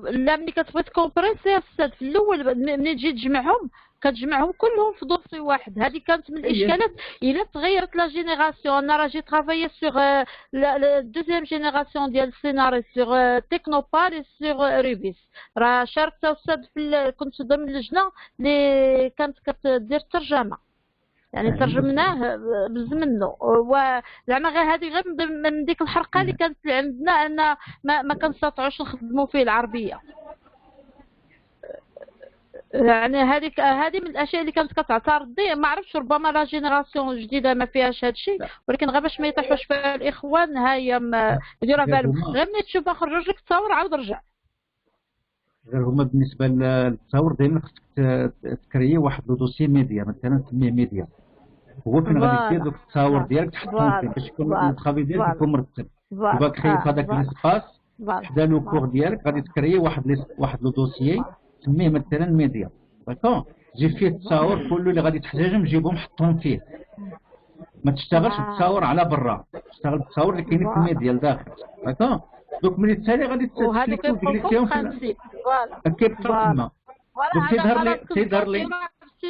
لا ملي كتبغي تكومبريسي في الاول ملي تجي تجمعهم كتجمعهم كلهم في دوسي واحد. هذه كانت من الاشكالات الا تغيرت لا جينيراسيون. انا راه جي ترافايي سوغ لا دوزيام جينيراسيون ديال السيناريو سوغ تكنوبال سوغ روبيس، راه شاركت استاذ كنت ضمن اللجنه اللي كانت كتدير الترجمه، يعني ترجمناه بزز منه. وزعما غير هذه غير من ديك الحرقه اللي كانت عندنا ان ما كنستطيعوش نخدموا فيه العربيه. يعني هذه من الاشياء اللي كانت كتعترض لي. ما عرفتش ربما لا جينيراسيون الجديده ما فيهاش هذا الشيء، ولكن غير باش ما يطيحوش فيها الاخوان ها هي يديروا بالهم. غير ملي تشوف خرج لك التصاور عاود رجع. غير هما بالنسبه للتصاور دائما خصك تكري واحد لو دوسي ميديا مثلا تسميه ميديا، هو فين غادي دير دوك التصاور ديالك تحطهم فيه باش يكون الترافي ديالك يكون مرتب. تبغى تخيل في هذاك ليسباس حدا لو كور ديالك غادي تكري واحد لو دوسيي تسميه مثلا ميديا، داكور. جيب فيه التصاور كله اللي غادي تحتاجهم جيبهم حطهم فيه. ما تشتغلش بالتصاور على برا، تشتغل بالتصاور اللي كاينين في الميديا لداخل، داكور. دوك ملي تسالي غادي تكليكيهم في كيف تما. دوك تيظهر لي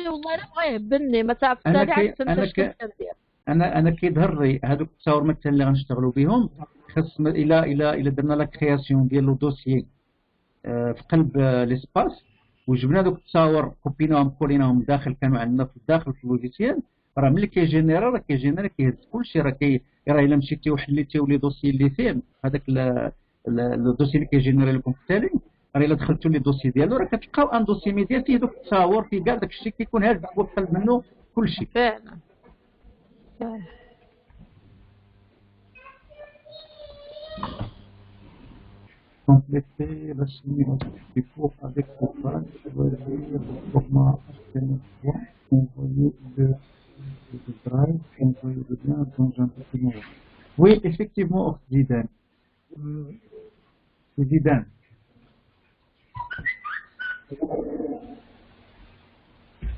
والله لا بغا يهبلني ما تعرف حتى عاد فهمت انا كيظهر لي هذوك التصاور مثلا اللي غنشتغلوا بهم خاص الى درنا لا كرياسيون ديال لو دوسيي في قلب ليسباس وجبنا دوك التصاور كوبيناهم كوليناهم داخل كانوا عندنا في الداخل في اللوجيسيال، راه ملي كيجينيرا كيهز كلشي. راه الا مشيتي وحليتيو لي دوسي اللي فيه هذاك الدوسي اللي كيجينيري لكم في التالي، راه الا دخلتوا لي دوسي ديالو راه كتلقاو ان دوسي ميديا فيه دوك التصاور فيه كاع داك الشيء كيكون هاز في قلب منه كلشي. فعلا compléter la simulation du cours avec Opal, choisir le format HTML3, envoyer le drive, envoyer le lien dans un document. Oui, effectivement, Zidane. Zidane.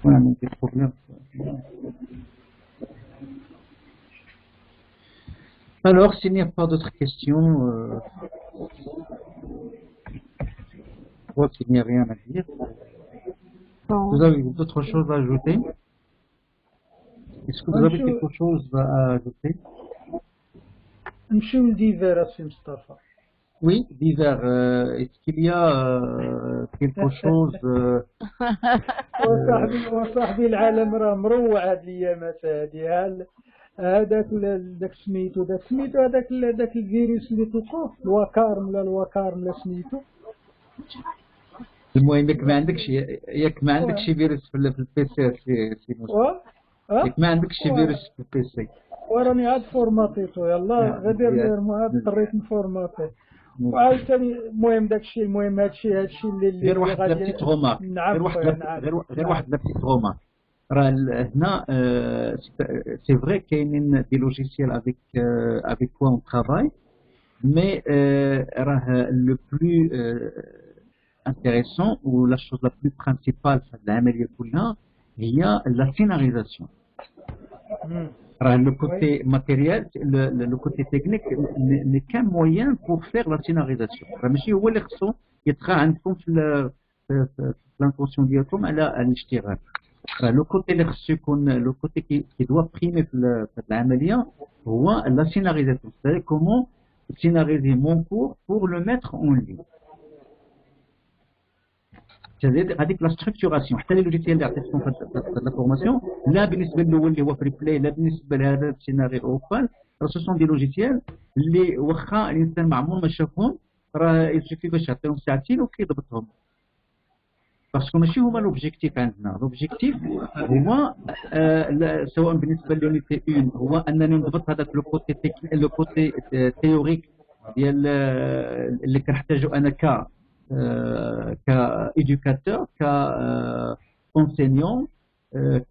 Ouais, mais des problèmes. Alors, s'il n'y a pas d'autres questions, je crois qu'il n'y a rien à dire. Vous avez d'autres choses à ajouter? Est-ce que vous avez quelque chose à ajouter? نمشيو لديفير السي مصطفى. Oui, divers. Est-ce qu'il y a quelque chose وصاحبي العالم راه مروع هاد الايامات هادي. هذاك سميتو هذاك الفيروس اللي توقف الوكارم ولا سميتو. المهم ياك ما عندكش فيروس في البيسي سي موسى. ياك ما عندكش فيروس في البيسي. وراني عاد فورماتيتو يلا غادي اضطريت نفورماتي. وعاوتاني المهم داكشي هادشي اللي غير واحد لا بتيت غومارك غير واحد لا بتيت غومارك. راه هنا سي فري كاينين دي لوجيسيال افيك كوا اون ترافاي مي راه لو بلو intéressant ou la chose la plus principale في العملية كلها هي la scénarisation. Le côté matériel, le côté technique n'est qu'un moyen pour faire la scénarisation. ماشي هو اللي خصو يطغى عندكم في l'intention ديالكم على الاشتغال. Le côté اللي خصو يكون le côté qui doit primer في العملية هو la scénarisation. C'est-à-dire comment scénariser mon cours pour le mettre en ligne. هذيك لا ستركتوراسيون حتى لي لوجيسيال اللي عطيتكم في لا فورماسيون لا بالنسبه للاول اللي هو فري بلاي لا بالنسبه لهذا السيناريو اوبال راه سو سون دي لوجيسيال اللي واخا الانسان ما عمره ما شافهم راه يكفي باش يعطيهم ساعتين وكيضبطهم باسكو ماشي هما لوبجيكتيف عندنا. لوبجيكتيف هو سواء بالنسبه لونيتي 1 هو انني نضبط هذاك لو كوتي تيوريك ديال اللي كنحتاجو انا كإدوكاتور كأنسينيون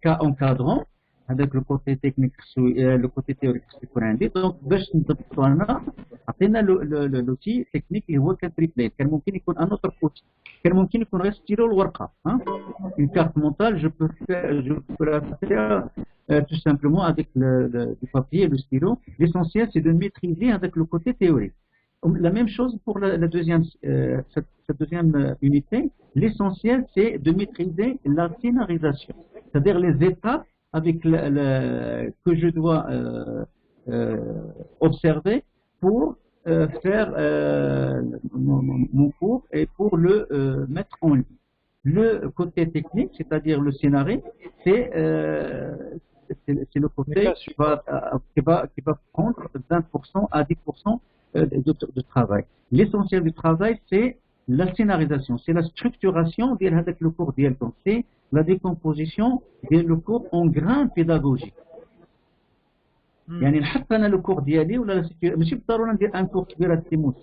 كأنكادرون. هذاك لو كوتي تكنيك لو كوتي تيوريك خصو يكون عندي. دونك باش نضبطو انا عطينا لوتي تكنيك اللي هو كان فري بلاي. كان ممكن يكون ان اوتر كوتي كان ممكن يكون غير ستيلو الورقه une carte mentale je peux la faire tout simplement avec du papier et le stylo. L'essentiel c'est de maîtriser avec le côté théorique. La même chose pour cette deuxième unité. L'essentiel, c'est de maîtriser la scénarisation, c'est-à-dire les étapes avec que je dois observer pour faire mon cours et pour le mettre en ligne. Le côté technique, c'est-à-dire le scénario, c'est le côté qui va prendre 20% à 10% de travail. L'essentiel du travail, c'est la scénarisation, c'est la structuration avec le cours d'IELTS, c'est la décomposition du cours en grains pédagogiques. يعني نحط انا لو كور ديالي ولا ماشي بالضروره ندير ان كور كبير التيموس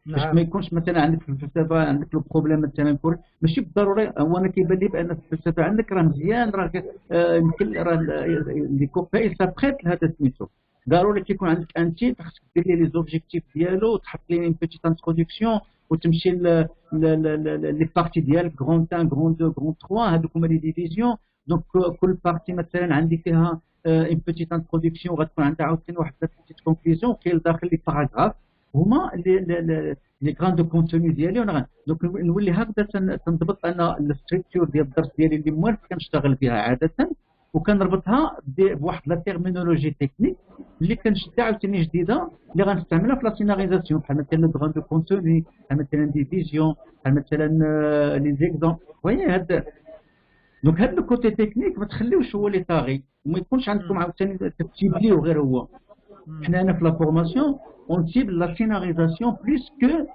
باش ما يكونش مثلا عندك في الفلسفه عندك لو بروبليم مثلا ماشي بالضروره. هو انا كيبان لي بان في الفلسفه عندك راه مزيان راه يمكن راه لي كوباي سابريت لهذا سميتو. ضروري كيكون عندك ان تيب خصك دير لي زوبجيكتيف ديالو وتحط لي اون بيتيت انتروداكسيون وتمشي لي بارتي ديالك غرون 1 غرون 2 غرون 3 هذوك هما لي ديفيزيون. دونك كل بارتي مثلا عندي فيها une petite introduction غتكون عندها عاوتاني واحد لا petite conclusion كاين داخل لي باراغراف هما لي غراند كونتوني ديالي. دونك نولي هكذا تنضبط انا الستركتور ديال الدرس ديالي اللي موالف كنشتغل بها عاده وكنربطها بواحد لا تيرمينولوجي تكنيك اللي كنشدها عاوتاني جديده اللي غنستعملها في لا سيناريزاسيون بحال مثلا لو غراند كونتوني بحال مثلا دي فيزيون بحال مثلا لي زيكزومبل. وي هذا دونك هذا الكوتي تكنيك ما تخليوش هو اللي طاغي وما يكونش عندكم عاوتاني تبتيبليو غير هو. حنا هنا في لا فورماسيون اون تيب لا سيناريزاسيون بليس كو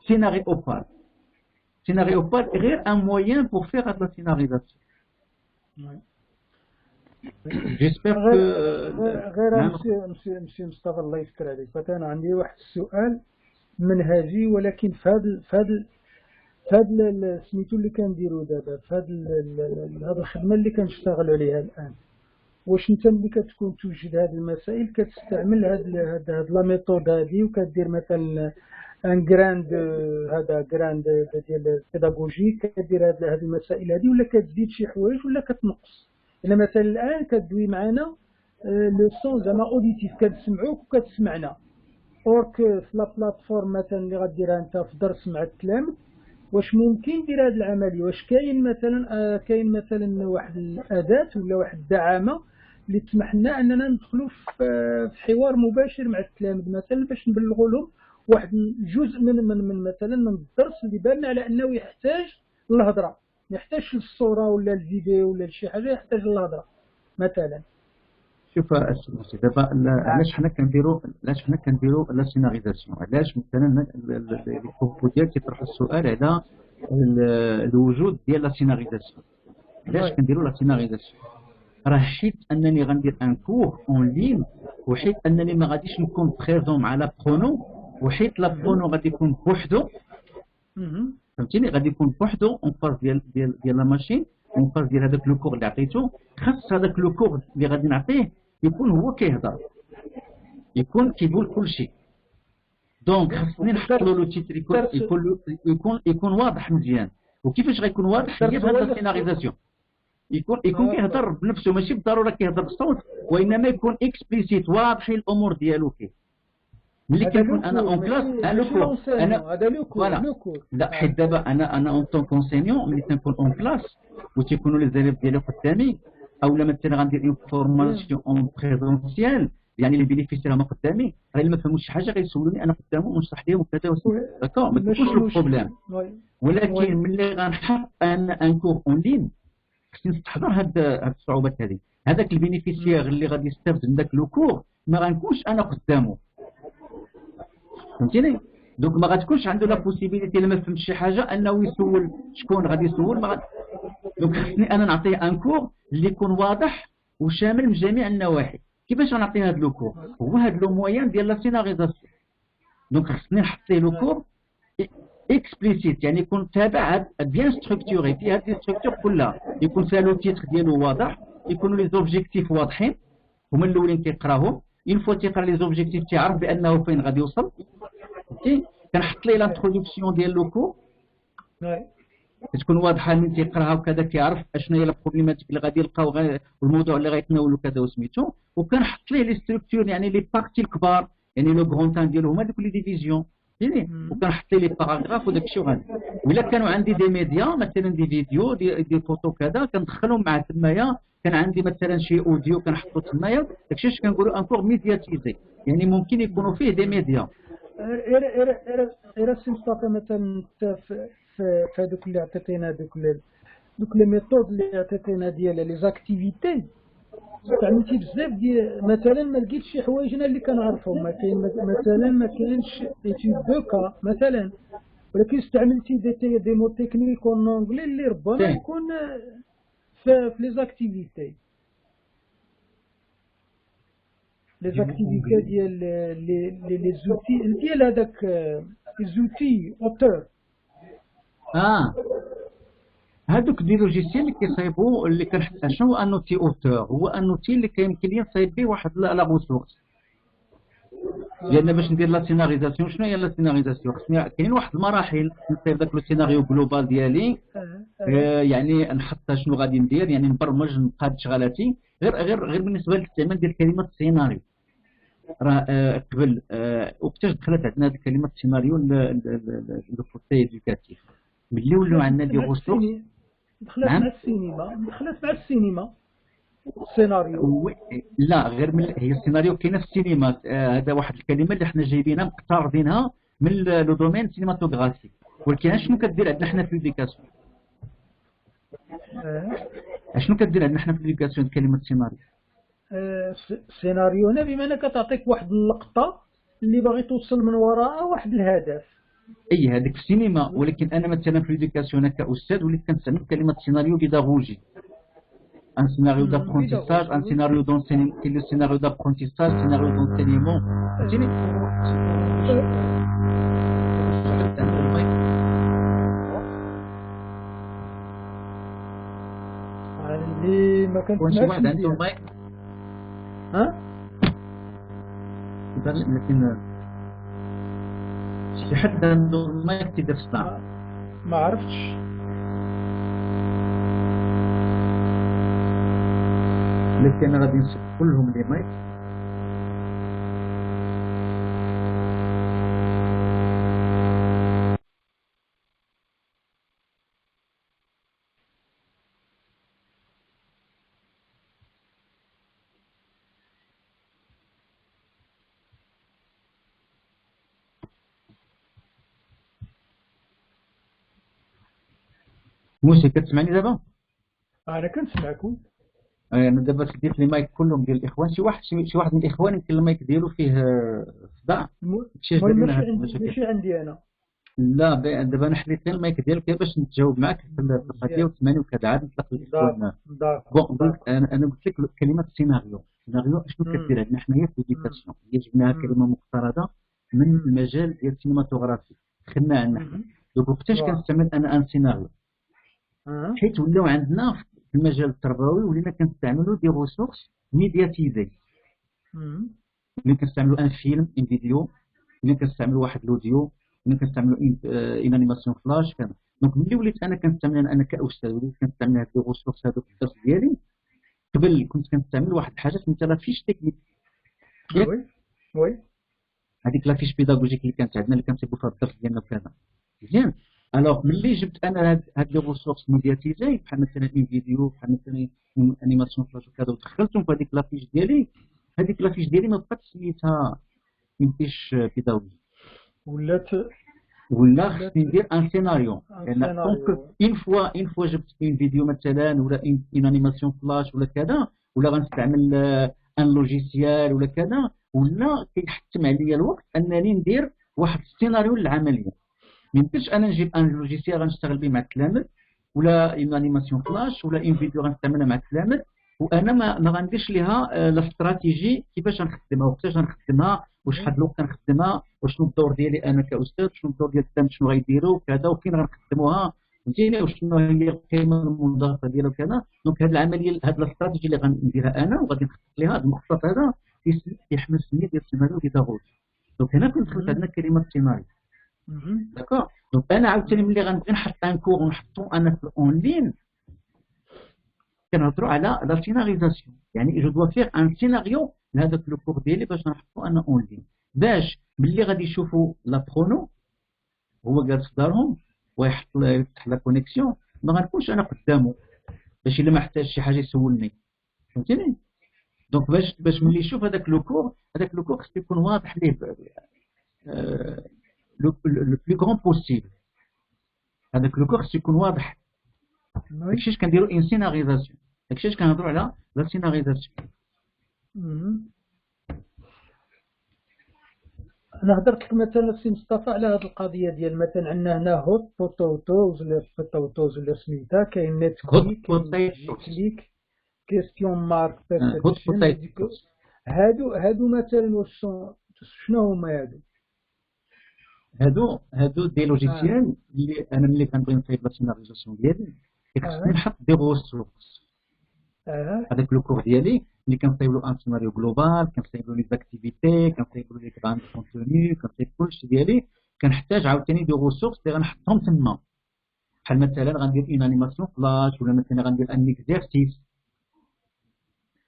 سيناريو اوبال. سيناريو اوبال غير ان موين بور فيغ هاد لا سيناريزاسيون. جيسبر كو غير مشي مصطفى الله يستر عليك. فانا عندي واحد السؤال منهجي ولكن في هذا سميتو اللي كنديرو دابا في هذه الخدمه اللي كنشتغلوا عليها الان. واش انت ملي كتكون توجد هذه المسائل كتستعمل هاد لا ميثود هذه وكدير مثلا ان غراند هذا غراند ديال بيداغوجيك كدير هذه المسائل هذه ولا كتزيد شي حوايج ولا كتنقص؟ الا مثلا الان كدوي معنا لو سون زعما اوديتيف كتسمعوك وكتسمعنا اورك في لا بلاتفورم مثلا اللي غديرها انت في درس مع التلاميذ. واش ممكن دير هذه العمليه؟ واش كاين مثلا واحد الاداه ولا واحد الدعامه اللي تسمح لنا اننا ندخلوا في حوار مباشر مع التلاميذ مثلا باش نبلغوا لهم واحد جزء من مثلا من الدرس اللي بان على انه يحتاج للهضره، ما يحتاجش للصوره ولا الفيديو ولا شي حاجه، يحتاج للهضره مثلا. شوف السي دابا علاش حنا كنديروا لا سيناريزاسيون، علاش مثلا البروبو ديالك كيطرح السؤال على الوجود ديال لا سيناريزاسيون. علاش كنديروا لا سيناريزاسيون؟ راه حيت انني غندير ان كور اون لين، وحيت انني ما غاديش نكون بريزون مع لا برونو، وحيت لا برونو غادي يكون بوحدو، فهمتيني، غادي يكون بوحدو اون فاز ديال لا ماشين، اون فاز ديال هذاك لو كور اللي عطيتو. خاص هذاك لو كور اللي غادي نعطيه يكون هو كيهضر، يكون كيقول كل شيء. دونك خاصني نحط له لو تيتر يكون واضح مزيان. وكيفاش غيكون واضح؟ هي بهذا السيناريزاسيون يكون كيهضر بنفسه، ماشي بالضروره كيهضر بالصوت، وانما يكون اكسبليسيت واضح الامور ديالو. كي ملي كنكون انا اون كلاس هذا لو كور لا، حيت دابا انا اون طون كونسينيون ملي كنكون اون كلاس وتيكونوا لي زيليف ديالي قدامي، او لا مثلا غندير اون فورماسيون اون بريزونسيال، يعني لي بينيفيسير هما قدامي، راه الا ما فهموش شي حاجه غيسولوني انا قدامهم ونشرح لهم وكذا داكور، ما تكونش لو بروبليم. ولكن ملي غنحط انا ان كور اون لين خصني نستحضر هاد الصعوبات هذه. هذاك البينيفيسير اللي غادي يستافد من داك لو كور ما غنكونش انا قدامه، فهمتيني؟ دونك ما غتكونش عنده لا بوسيبيليتي الا ما فهمش شي حاجه انه يسول شكون غادي يسول. دونك خصني انا نعطيه ان كور اللي يكون واضح وشامل من جميع النواحي. كيفاش غنعطي هذا لو كور؟ هو هذا لو مويان ديال لا سيناريزاسيون. دونك خصني نحط ليه لو كور اكسبليسيت، يعني يكون تابع بيان ستركتوري، فيه هاد لي ستركتور كلها، يكون فيها لو تيتر ديالو واضح، يكونوا لي زوبجيكتيف واضحين هما الاولين كيقراهم. اون فوا تيقرا لي زوبجيكتيف تيعرف بانه فين غادي يوصل. فهمتي؟ كنحط ليه لانتروداكسيون ديال لو كور كتكون واضحه من تيقراها وكذا، كيعرف اشنو هي لا بروبليماتيك اللي غادي يلقاو، والموضوع اللي غيتناولوا كذا وسميتو. وكنحط ليه لي ستركتور، يعني لي بارتي الكبار، يعني لو غرون تان ديالو هما دوك لي ديفيزيون، فهمتيني؟ وكنحط ليه لي باراغراف وداك الشيء وغادي. ولا كانوا عندي دي ميديا مثلا دي فيديو دي فوتو كذا كندخلهم مع تمايا، كان عندي مثلا شي اوديو كنحطو تمايا، داكشي اش كنقولوا انكور ميدياتيزي، يعني ممكن يكونوا فيه دي ميديا. غير مصطفى مثلا في هذوك اللي عطيتينا دوك لي ميثود اللي عطيتينا ديال لي زاكتيفيتي، استعملتي بزاف ديال مثلا ما لقيتش شي حوايجنا اللي كنعرفهم، ما كاين مثلا ما كاينش ايتيود دو كا مثلا، ولكن استعملتي دي مو تكنيك اون انجلي اللي ربما يكون في لي زاكتيفيتي ديال لي زوتي ديال هذاك لي زوتي اوتور. هادوك دي لوجيسيال اللي كيصايبوا اللي كنحط. شنو هو انوتي اوتور؟ هو انوتي اللي كيمكن لي نصايب به واحد لا ريسورس، لان باش ندير لا سيناريزاسيون. شنو هي لا سيناريزاسيون؟ خصني كاين واحد المراحل نصايب داك لو سيناريو جلوبال ديالي، يعني نحط شنو غادي ندير، يعني نبرمج نقاد شغالاتي. غير بالنسبه للاستعمال ديال كلمه سيناريو، راه قبل وقتاش دخلت عندنا هذه كلمه سيناريو لو كوتي ايدوكاتيف، ملي ولاو عندنا دي ريسورس دخلت مع السينما السيناريو. لا، غير هي السيناريو كاينه في السينما. هذا واحد الكلمه اللي حنا جايبينها مقترضينها من لو دومين سينماتوغرافي، ولكن شنو كدير عندنا حنا في ليديكاسيون؟ شنو كدير عندنا حنا في ليديكاسيون كلمه سيناريو؟ سيناريو هنا بمعنى كتعطيك واحد اللقطه اللي باغي توصل من وراءها واحد الهدف. اي هذيك في السينما، ولكن انا مثلا في ليديكاسيون كاستاذ وليت كنستعمل كلمه سيناريو بيداغوجي. ان سيناريو دابرونتيساج، ان سيناريو دونسينيمون، كاين لو سيناريو دابرونتيساج، سيناريو دونسينيمون، فهمتيني؟ اللي ما كنسمعش. شي واحد عنده المايك؟ لكن شي حد عنده المايك تيدير الصداع. ما عرفتش. لكن غادي نصب كلهم لي مايك. موسى كتسمعني دابا؟ انا كنسمعكم. انا دابا سديت لي مايك كلهم ديال الاخوان، شي واحد من الاخوان يمكن المايك ديالو فيه صداع. ماشي عندي انا. لا دابا انا حليت لي المايك ديالك باش نتجاوب معك في القضيه وثمانية وكذا عاد نطلق الاخوان. بون انا قلت لك كلمه سيناريو شنو كدير عندنا حنايا في ليديكاسيون، هي جبناها كلمه مقترضه من المجال ديال السينماتوغرافي خدنا عندنا حنا. دونك وقتاش كنستعمل انا ان سيناريو؟ حيت ولاو عندنا في المجال التربوي ولينا كنستعملوا دي ريسورس ميدياتيزي. ملي كنستعملوا ان فيلم ان فيديو، ملي كنستعملوا واحد الاوديو، ملي كنستعملوا ان انيماسيون فلاش كذا. دونك ملي وليت انا كنستعمل انا كاستاذ وليت كنستعمل هاد لي ريسورس هادو في الدرس ديالي. قبل كنت كنستعمل واحد الحاجه سميتها لا فيش تكنيك. وي هذيك لا فيش بيداغوجيك اللي كانت عندنا اللي كنصيبوا فيها الدرس ديالنا وكذا. مزيان. الوغ ملي جبت انا هاد لي ريسورس ميدياتيزي بحال مثلا ان فيديو بحال مثلا انيماسيون فلاش وكذا ودخلتهم في هذيك لافيش ديالي، هذيك لافيش ديالي ما بقاتش سميتها من فيش بيداغوجي ولا خصني ندير ان سيناريو. لان دونك اون فوا جبت ان فيديو مثلا ولا ان انيماسيون فلاش ولا كذا ولا غنستعمل ان لوجيسيال ولا كذا ولا كيحتم عليا الوقت انني ندير واحد السيناريو للعمليه. ما يمكنش انا نجيب ان لوجيسيال غنشتغل به مع التلاميذ ولا ان انيماسيون فلاش ولا ان فيديو غنستعملها مع التلاميذ وانا ما غنديرش ليها لا استراتيجي كيفاش غنخدمها وقتاش غنخدمها وشحال الوقت غنخدمها وشنو الدور ديالي انا كاستاذ، شنو الدور ديال التلاميذ شنو غيديروا وكذا وفين غنخدموها فهمتيني وشنو هي القيمه المضافه ديالها وكذا. دونك هذه العمليه هذه الاستراتيجي اللي غنديرها انا وغادي نخطط لها هذا المخطط هذا كيحمل سميه ديال السيناريو بيداغوجي. دونك هنا كنت دخلت عندنا كلمه سيناريو. داكور. دونك انا عاوتاني ملي غنبغي نحط ان كور ونحطو انا في الاون لين كنهضروا على لا سيناريزاسيون، يعني جو دوا فيغ ان سيناريو لهذاك لو كور ديالي باش نحطو انا اون لين باش ملي غادي يشوفوا لا برونو هو جالس في دارهم ويفتح لا كونيكسيون ما غنكونش انا قدامه باش الا ما احتاج شي حاجه يسولني فهمتيني. دونك باش ملي يشوف هذاك لو كور خصو يكون واضح ليه لو بلو غران بوسيبل. هذاك لو كور خصو يكون واضح. داكشي اش كنديروا ان سيناريزاسيون، داكشي اش كنهضروا على لا سيناريزاسيون. انا هضرت لك مثلا السي مصطفى على هذه القضيه ديال مثلا عندنا هنا هوت بوتوتوز ولا سميتها كاين نت كليك كيستيون مارك بيرسبشن. هادو مثلا واش شنو هما هادو دي لوجيسيال اللي انا ملي كنبغي نصايب لا سيناريزاسيون ديالي خصني نحط دي ريسورس. هذاك لو كور ديالي اللي كنصايب له ان سيناريو جلوبال كنصايب له لي زاكتيفيتي كنصايب له لي كبان كونتوني كنصايب كلشي ديالي كنحتاج عاوتاني دي ريسورس اللي غنحطهم تما بحال مثلا غندير اون انيماسيون فلاش ولا مثلا غندير ان اكزيرسيس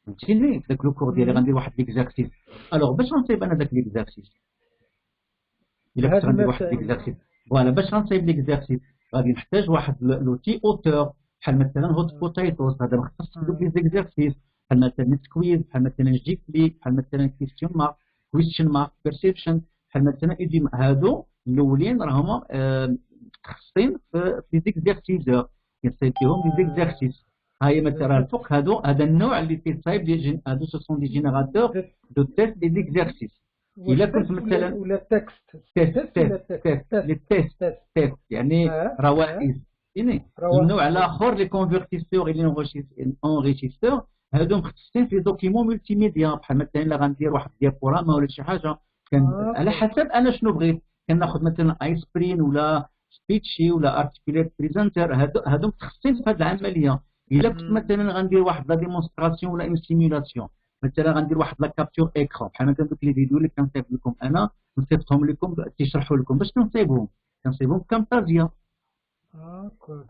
فهمتيني. داك لو كور ديالي غندير واحد ليكزيرسيس. الوغ باش غنصايب انا داك ليكزيرسيس الا كنت غندير واحد ليكزيرسيس فوالا باش غنصايب ليكزيرسيس غادي نحتاج واحد لوتي اوتور بحال مثلا هوت بوتيتوز هذا مختص بدوك لي زيكزيرسيس بحال مثلا سكويز بحال مثلا جي كليك بحال مثلا كويستيون مارك بيرسبشن بحال مثلا ايدي. هادو الاولين راهما متخصصين في لي زيكزيرسيس كنصايب فيهم لي زيكزيرسيس. هاي مثلا الفوق هذا النوع اللي تيصايب لي هادو سو سون دي جينيراتور دو تيست دي زيكزيرسيس. إلا كنت مثلا ولا تكست تيست يعني روائز يعني النوع الاخر لي كونفرتيسور لي انريشيستور هادو مختصين في دوكيمون ملتي ميديا بحال مثلا الا غندير واحد ديابوراما ولا شي حاجه على حسب انا شنو بغيت كناخذ مثلا ايسبرين ولا سبيتشي ولا ارتيكوليت بريزنتر هادو مختصين في هذه العمليه. الا كنت مثلا غندير واحد لا ديمونستراسيون ولا اون سيمولاسيون مثلا غندير واحد لا كابتور ايكرون بحال مثلا دوك لي فيديو اللي كنصيب لكم انا نصيفطهم لكم تيشرحوا لكم باش كنصيبهم كامتازيا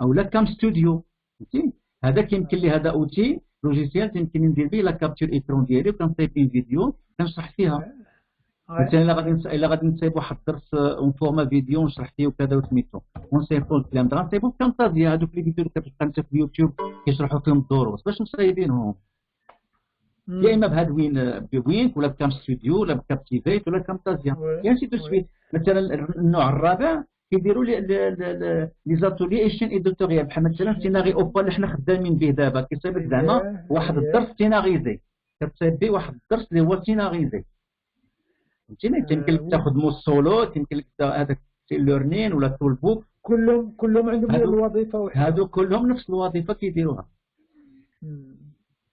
اولا كام ستوديو فهمتي. هذا كيمكن لي هذا اوتي لوجيسيال يمكن ندير به لا كابتور ايكرون ديالي وكنصايب فيه فيديو كنشرح فيها. مثلا الا غادي نصايب واحد الدرس اون فورما فيديو ونشرح فيه وكذا وسميتو ونصيفطو الكلام ده غنصايبو كامتازيا. هذوك لي فيديو اللي كتلقى انت في اليوتيوب كيشرحوا فيهم الدروس باش مصايبينهم يا اما بهادوين بوينك ولا بكام ستوديو ولا بكابتيفيت ولا كامتازيا يا سي تو سويت. مثلا النوع الرابع كيديروا لي زاتولي ايشين ايديتوريال بحال مثلا سيناريو اوبا اللي حنا خدامين به دابا كيصايب لك زعما واحد الدرس سيناريزي، كتصايب به واحد الدرس اللي هو سيناريزي فهمتيني. تيمكن لك تاخذ سولو، تيمكن لك هذاك ليرنين ولا تول بوك، كلهم عندهم الوظيفه وحده، هادو كلهم نفس الوظيفه كيديروها.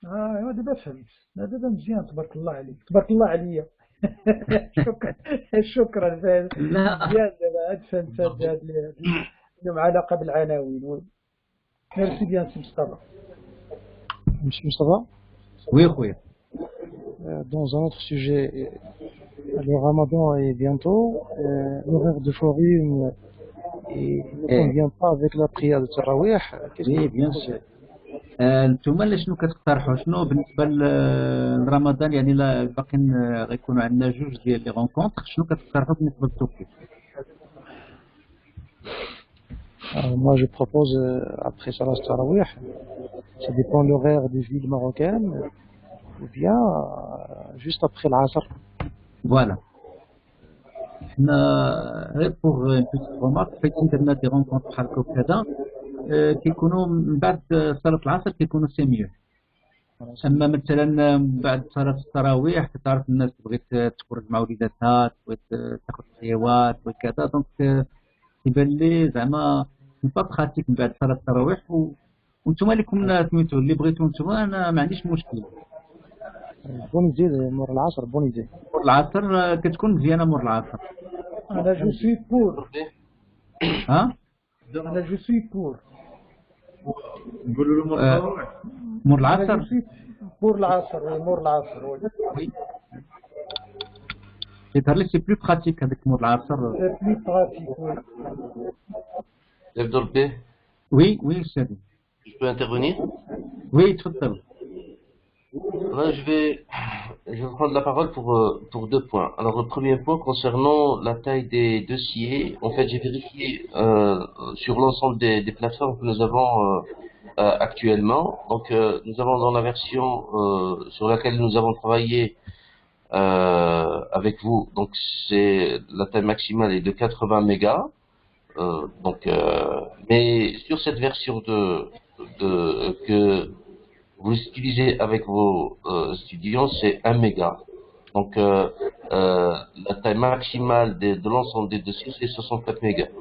دابا فهمت، دابا مزيان تبارك الله عليك، تبارك الله عليا. شكرا مزيان دابا فهمت هاد لهم علاقه بالعناوين. ميرسي بيان سي مصطفى. Monsieur Mustafa? Oui, خويا. Dans un autre sujet, le ramadan est bientôt, l'horaire de Forum ne convient pas avec la prière de Tarawih. Oui, bien sûr. انتم شنو كتقترحوا؟ شنو بالنسبه لرمضان؟ يعني باقيين غيكونوا عندنا جوج ديال لي رونكونتر، شنو كتقترحوا بالنسبه للتوقيت؟ Moi je propose après Salat Tarawih, ça dépend de l'horaire des villes marocaines, ou bien juste après l'Asr. Voilà. حنا غير بوغ ان بيتيت رومارك، حيت درنا دي رونكونتر بحال هكا وكذا كيكونوا من بعد صلاة العصر كيكونوا سي ميو. اما مثلا بعد صلاة التراويح كتعرف الناس بغيت تخرج مع وليداتها، بغيت تاخذ خيوات وكذا، دونك كيبان لي زعما با براتيك من بعد صلاة التراويح. وانتم لكم سميتو اللي بغيتو نتوما، انا ما عنديش مشكل. بون ايدي مور العصر، بون ايدي مور العصر كتكون مزيانه مور العصر. انا جو سوي بور. ها انا جو سوي بور. نقولوا له مور العصر. مور العصر، مور العصر. وي يظهر لي سي بلو براتيك هذاك مور العصر. سي بلو براتيك. يبدو به. وي وي سيدي. Je peux intervenir? Oui, تفضل. Je vais prendre la parole pour deux points. Alors le premier point concernant la taille des dossiers, en fait j'ai vérifié sur l'ensemble des plateformes que nous avons actuellement. Donc nous avons dans la version sur laquelle nous avons travaillé avec vous, donc c'est la taille maximale est de 80 mégas. Mais sur cette version que vous utilisez avec vos étudiants, c'est 1 méga. Donc la taille maximale de l'ensemble des dossiers, c'est 64 mégas.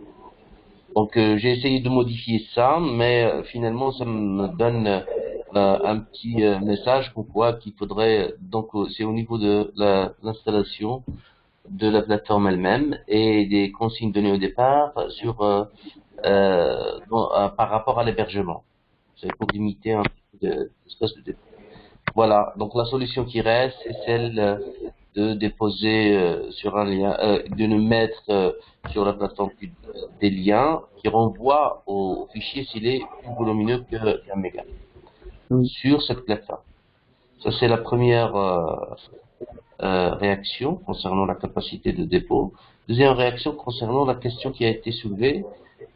Donc j'ai essayé de modifier ça, mais finalement ça me donne un petit message pour quoi qu'il faudrait, donc c'est au niveau de l'installation de la plateforme elle-même et des consignes données au départ sur par rapport à l'hébergement. C'est pour limiter un peu d'espace de dépôt. Voilà, donc la solution qui reste, c'est celle de déposer sur un lien, de nous mettre sur la plateforme des liens qui renvoient au fichier s'il est plus volumineux qu'un méga sur cette plateforme. Ça c'est la première réaction concernant la capacité de dépôt. Deuxième réaction concernant la question qui a été soulevée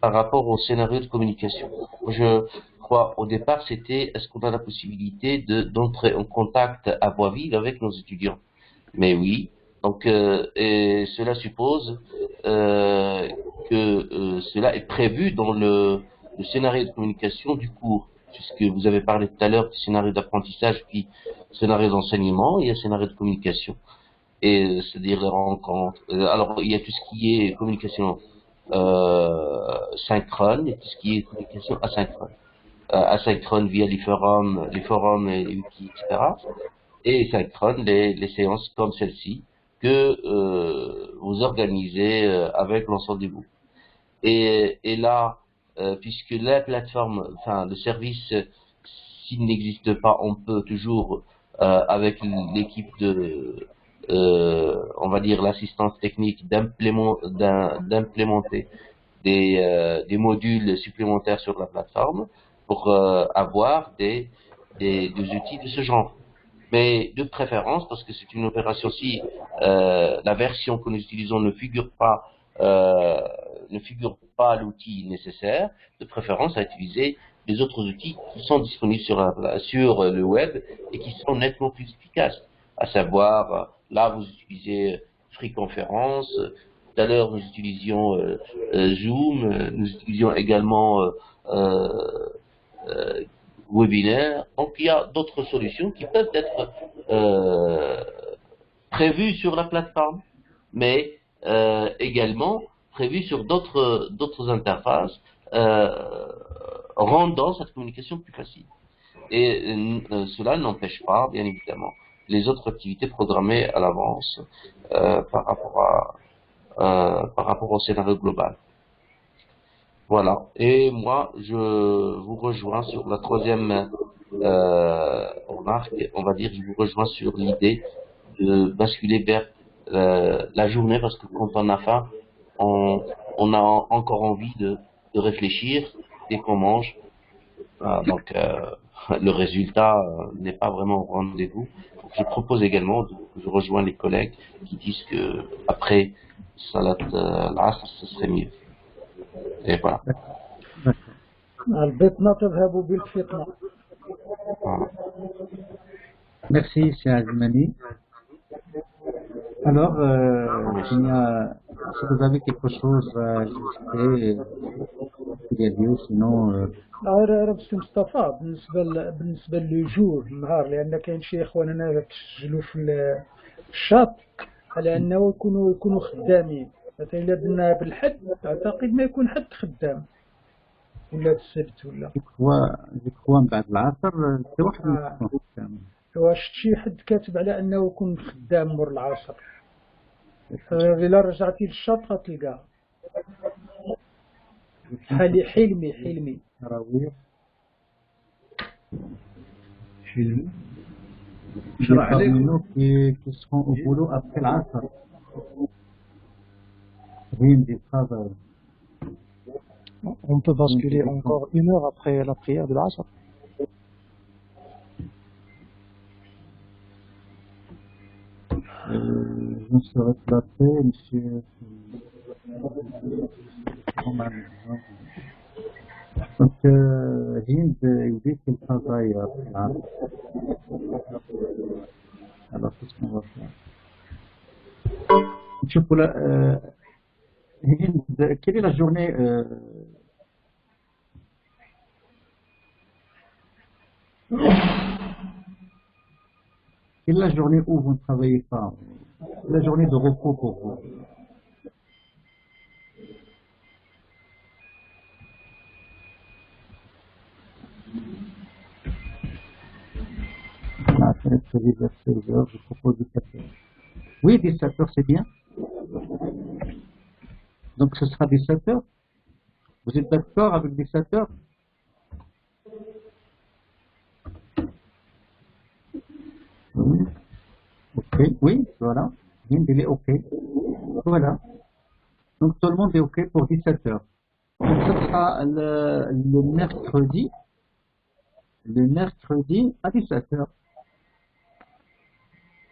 par rapport au scénario de communication. Je crois au départ c'était est-ce qu'on a la possibilité d'entrer en contact à voix vive avec nos étudiants. Mais oui, donc et cela suppose que cela est prévu dans le scénario de communication du cours, puisque vous avez parlé tout à l'heure du scénario d'apprentissage puis scénario d'enseignement, il y a scénario de communication, et c'est-à-dire les rencontres. Alors il y a tout ce qui est communication synchrone et tout ce qui est communication asynchrone. Asynchrone via les forums et les wikis, etc. Et synchrone les séances comme celle-ci que vous organisez avec l'ensemble des groupes. Et là, puisque la plateforme, enfin le service, s'il n'existe pas, on peut toujours avec l'équipe de on va dire l'assistance technique d'implémenter des modules supplémentaires sur la plateforme pour avoir des outils de ce genre. Mais de préférence, parce que c'est une opération, si la version que nous utilisons ne figure pas l'outil nécessaire, de préférence à utiliser les autres outils qui sont disponibles sur le web et qui sont nettement plus efficaces. À savoir, là vous utilisez Free Conference, tout à l'heure, nous utilisions Zoom, nous utilisions également webinaire. Donc il y a d'autres solutions qui peuvent être prévues sur la plateforme, mais également prévues sur d'autres interfaces, rendant cette communication plus facile. Et cela n'empêche pas, bien évidemment, les autres activités programmées à l'avance par rapport au scénario global. Voilà. Et moi, je vous rejoins sur la troisième remarque. On va dire, je vous rejoins sur l'idée de basculer vers la journée, parce que quand on a faim, on a encore envie de réfléchir dès qu'on mange. Donc, le résultat n'est pas vraiment au rendez-vous. Je propose également, je rejoins les collègues qui disent que après Salat al-Asr, ce serait mieux. Et voilà. Merci, c'est Azmani. Alors, si vous avez quelque chose à ajouter, sinon... بس مصطفى بالنسبه للوجوه النهار، لان كاين شي اخواننا كيسجلوا في الشاط على انه يكونوا خدامين. مثلا الا درنا بالحد اعتقد ما يكون حد خدام ولا بالسبت ولا ذكوان بعد العصر حتى واحد ما يكون خدام. واش شي حد كاتب على انه يكون خدام مور العصر؟ الا رجعتي للشاط غتلقاه. حلمي تراويح شرح عليكم qui seront au boulot après l'Asr. On peut basculer encore 1 heure après la prière de l'Asr. Je ne serai pas prêt, monsieur. Donc, Hind, il dit qu'il travaille là. Alors, qu'est-ce qu'on va faire? Hind, quelle est la journée quelle est la journée où vous ne travaillez pas? La journée de repos pour vous? Je propose 17h. Oui, 17h, c'est bien. Donc ce sera 17h. Vous êtes d'accord avec 17h? Oui. Ok, oui, voilà. Il est ok. Voilà. Donc tout le monde est ok pour 17h. Donc ce sera le mercredi. Le mercredi à 17h.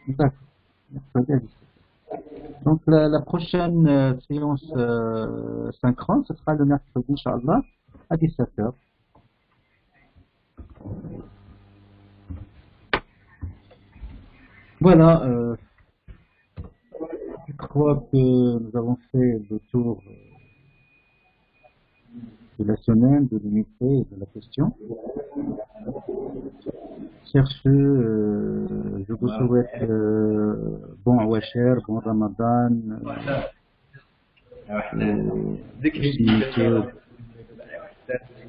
D'accord. Mercredi à 17h. Donc la prochaine séance synchrone, ce sera le mercredi, Inch'Allah, à 17h. Voilà. Je crois que nous avons fait le tour de la semaine, de l'unité et de la question. Sur ce, je vous souhaite bon Awasher, bon Ramadan,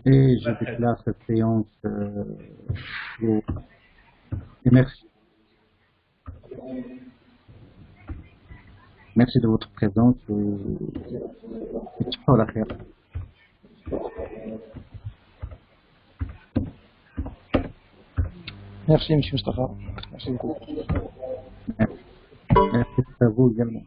et je déclare cette séance et merci. Merci de votre présence et tu peux la faire. Merci, M. Mustafa. Merci beaucoup. Merci à vous également.